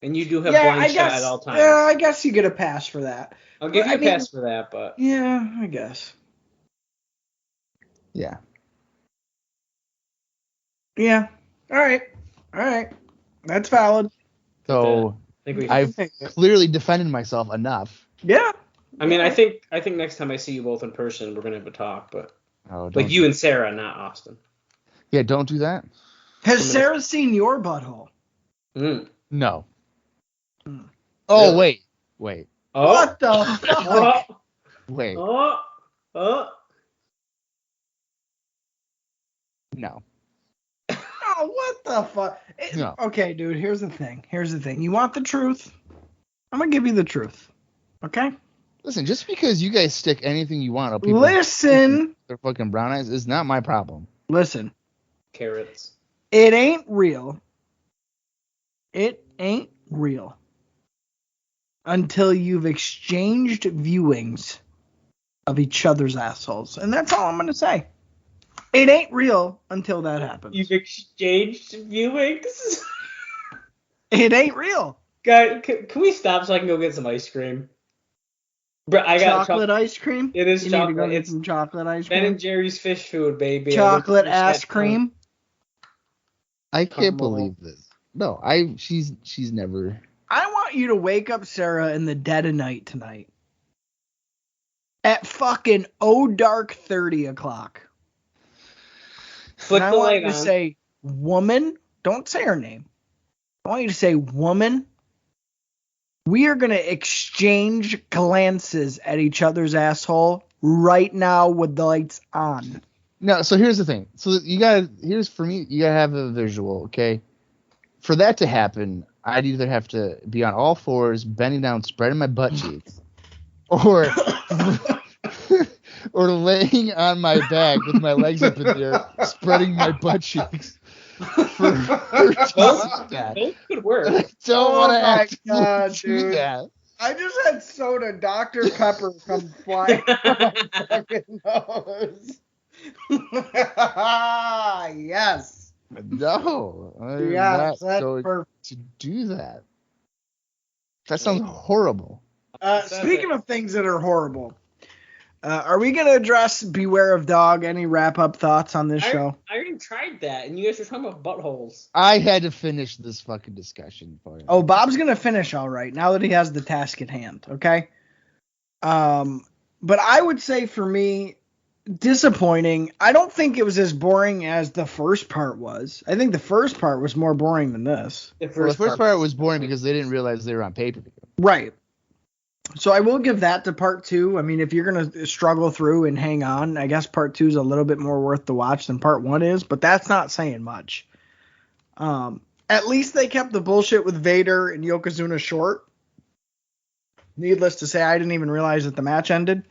C: And you do have blind shot at all times.
D: Yeah, I guess you get a pass for that.
C: I'll give you a pass for that, but
D: yeah, I guess.
B: Yeah.
D: Yeah. All right. That's valid.
B: So I've clearly defended myself enough.
D: Yeah.
C: I mean, I think next time I see you both in person, we're gonna have a talk, but like you and Sarah, not Austin.
B: Yeah, don't do that.
D: Has Sarah seen your butthole?
B: No.
D: Mm.
B: Oh, wait.
C: Oh.
D: What the fuck?
B: Wait. No.
D: Oh, what the fuck?
B: No.
D: Okay, dude, here's the thing. You want the truth? I'm going to give you the truth. Okay?
B: Listen, just because you guys stick anything you want up people's their fucking brown eyes is not my problem.
D: Listen.
C: Carrots.
D: It ain't real. It ain't real. Until you've exchanged viewings of each other's assholes. And that's all I'm going to say. It ain't real until that happens.
C: You've exchanged viewings?
D: It ain't real.
C: Guys, can we stop so I can go get some ice cream? Bro, I got
D: chocolate ice cream?
C: It is chocolate.
D: Need to go get some chocolate ice cream?
C: Ben and Jerry's fish food, baby.
D: Chocolate ass cream?
B: I can't believe this. No, she's never.
D: I want you to wake up Sarah in the dead of night tonight. At fucking dark 30 o'clock.
C: Flick
D: and I want you to say, woman, don't say her name. I want you to say, woman, we are going to exchange glances at each other's asshole right now with the lights on.
B: No, so here's the thing. So you gotta have a visual, okay? For that to happen, I'd either have to be on all fours, bending down, spreading my butt cheeks, or or laying on my back with my legs up in the air, spreading my butt cheeks.
C: That could work.
B: I don't want to actually do that.
D: I just had soda Dr. Pepper come flying from my fucking nose. Yes.
B: No. I'm
D: yes,
B: not
D: that's
B: going
D: perfect.
B: to do that. That sounds horrible.
D: Speaking of things that are horrible, are we going to address Beware of Dog? Any wrap-up thoughts on this show?
C: I already tried that, and you guys were talking about buttholes.
B: I had to finish this fucking discussion for you.
D: Oh, Bob's going to finish all right, now that he has the task at hand, okay? But I would say for me, disappointing. I don't think it was as boring as the first part was. I think the first part was more boring than this.
B: The first part was boring because they didn't realize they were on pay-per-view.
D: Right. So I will give that to part two. I mean, if you're going to struggle through and hang on, I guess part two is a little bit more worth the watch than part one is, but that's not saying much. At least they kept the bullshit with Vader and Yokozuna short. Needless to say, I didn't even realize that the match ended.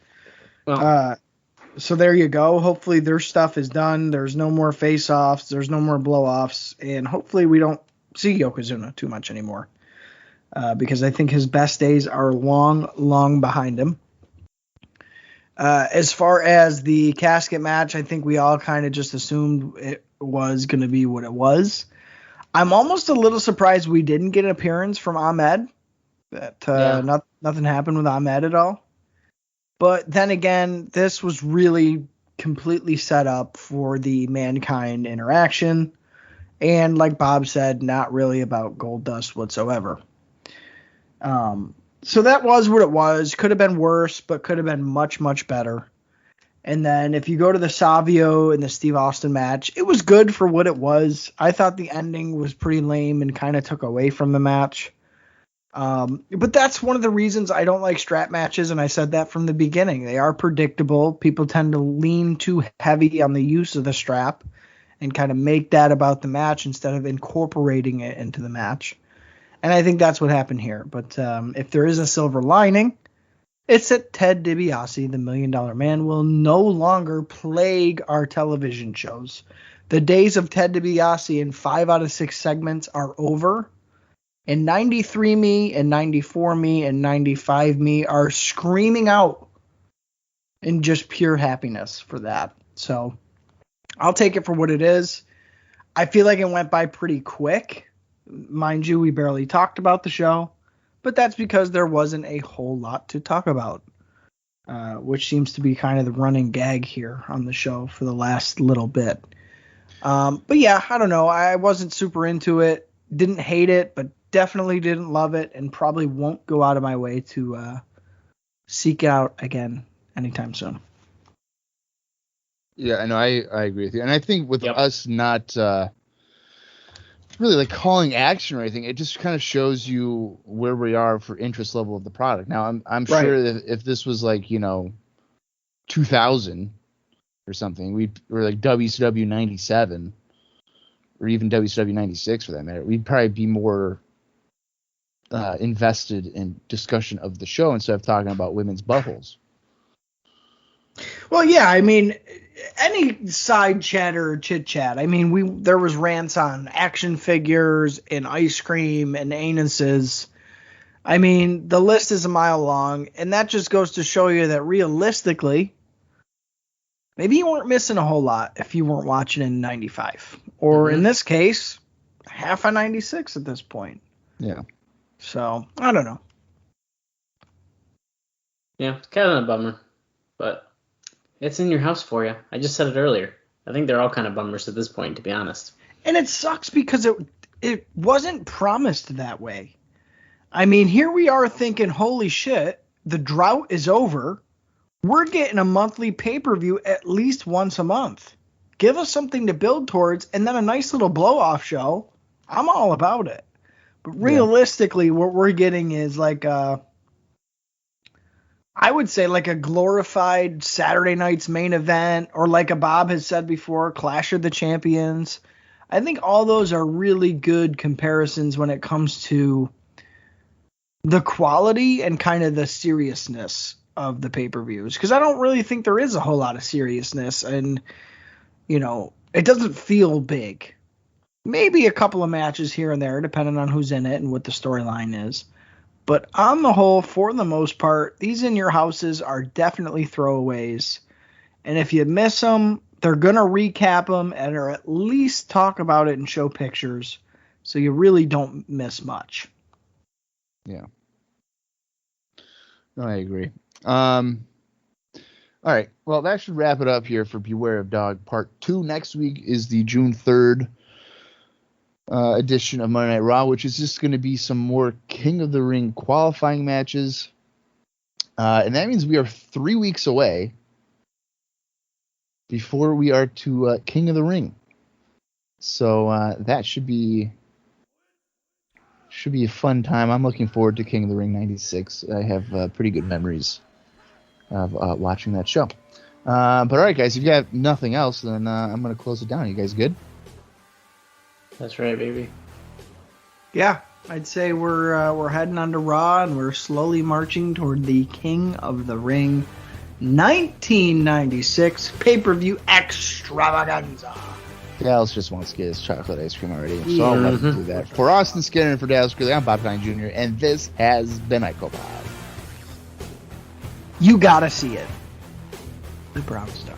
D: So there you go. Hopefully their stuff is done. There's no more face-offs. There's no more blow-offs. And hopefully we don't see Yokozuna too much anymore. Because I think his best days are long, long behind him. As far as the casket match, I think we all kind of just assumed it was going to be what it was. I'm almost a little surprised we didn't get an appearance from Ahmed. That nothing happened with Ahmed at all. But then again, this was really completely set up for the Mankind interaction. And like Bob said, not really about Goldust whatsoever. So that was what it was. Could have been worse, but could have been much, much better. And then if you go to the Savio and the Steve Austin match, it was good for what it was. I thought the ending was pretty lame and kind of took away from the match. But that's one of the reasons I don't like strap matches, and I said that from the beginning. They are predictable. People tend to lean too heavy on the use of the strap and kind of make that about the match instead of incorporating it into the match. And I think that's what happened here. But if there is a silver lining, it's that Ted DiBiase, the $1 Million Man, will no longer plague our television shows. The days of Ted DiBiase in 5 out of 6 segments are over. And 93 Me and 94 Me and 95 Me are screaming out in just pure happiness for that. So I'll take it for what it is. I feel like it went by pretty quick. Mind you, we barely talked about the show, but that's because there wasn't a whole lot to talk about, which seems to be kind of the running gag here on the show for the last little bit. But yeah, I don't know. I wasn't super into it. Didn't hate it, but definitely didn't love it, and probably won't go out of my way to seek it out again anytime soon.
B: Yeah, I agree with you. And I think with us not really like calling action or anything, it just kind of shows you where we are for interest level of the product. Now, I'm sure that if this was like, 2000 or something, we were like WCW 97 or even WCW 96 for that matter, we'd probably be more invested in discussion of the show instead of talking about women's buttholes.
D: Well, yeah, I mean, any side chatter or chit chat. I mean, there was rants on action figures and ice cream and anuses. I mean, the list is a mile long, and that just goes to show you that realistically, maybe you weren't missing a whole lot if you weren't watching in 95. Or in this case, half of 96 at this point.
B: Yeah.
D: So, I don't know.
C: Yeah, it's kind of a bummer, but it's in your house for you. I just said it earlier. I think they're all kind of bummers at this point, to be honest.
D: And it sucks because it wasn't promised that way. I mean, here we are thinking, holy shit, the drought is over. We're getting a monthly pay-per-view at least once a month. Give us something to build towards, and then a nice little blow-off show. I'm all about it. But realistically, what we're getting is like I would say like a glorified Saturday night's main event, or like a Bob has said before, Clash of the Champions. I think all those are really good comparisons when it comes to the quality and kind of the seriousness of the pay-per-views. Because I don't really think there is a whole lot of seriousness, and, it doesn't feel big. Maybe a couple of matches here and there, depending on who's in it and what the storyline is. But on the whole, for the most part, these in your houses are definitely throwaways. And if you miss them, they're going to recap them and or at least talk about it and show pictures. So you really don't miss much.
B: Yeah. No, I agree. All right. Well, that should wrap it up here for Beware of Dog Part 2. Next week is the June 3rd edition of Monday Night Raw, which is just going to be some more King of the Ring qualifying matches. And that means we are 3 weeks away before we are to King of the Ring. So that should be a fun time. I'm looking forward to King of the Ring 96. I have pretty good memories of watching that show. But all right, guys, if you have nothing else, then I'm going to close it down. You guys good?
C: That's right, baby.
D: Yeah, I'd say we're heading on to Raw, and we're slowly marching toward the King of the Ring 1996 pay-per-view extravaganza.
B: Dallas just wants to get his chocolate ice cream already, so I'll let him do that. For Austin Skinner and for Dallas Gridley, I'm Bob Conley Jr., and this has been IcoPod.
D: You gotta see it. The Brown Star.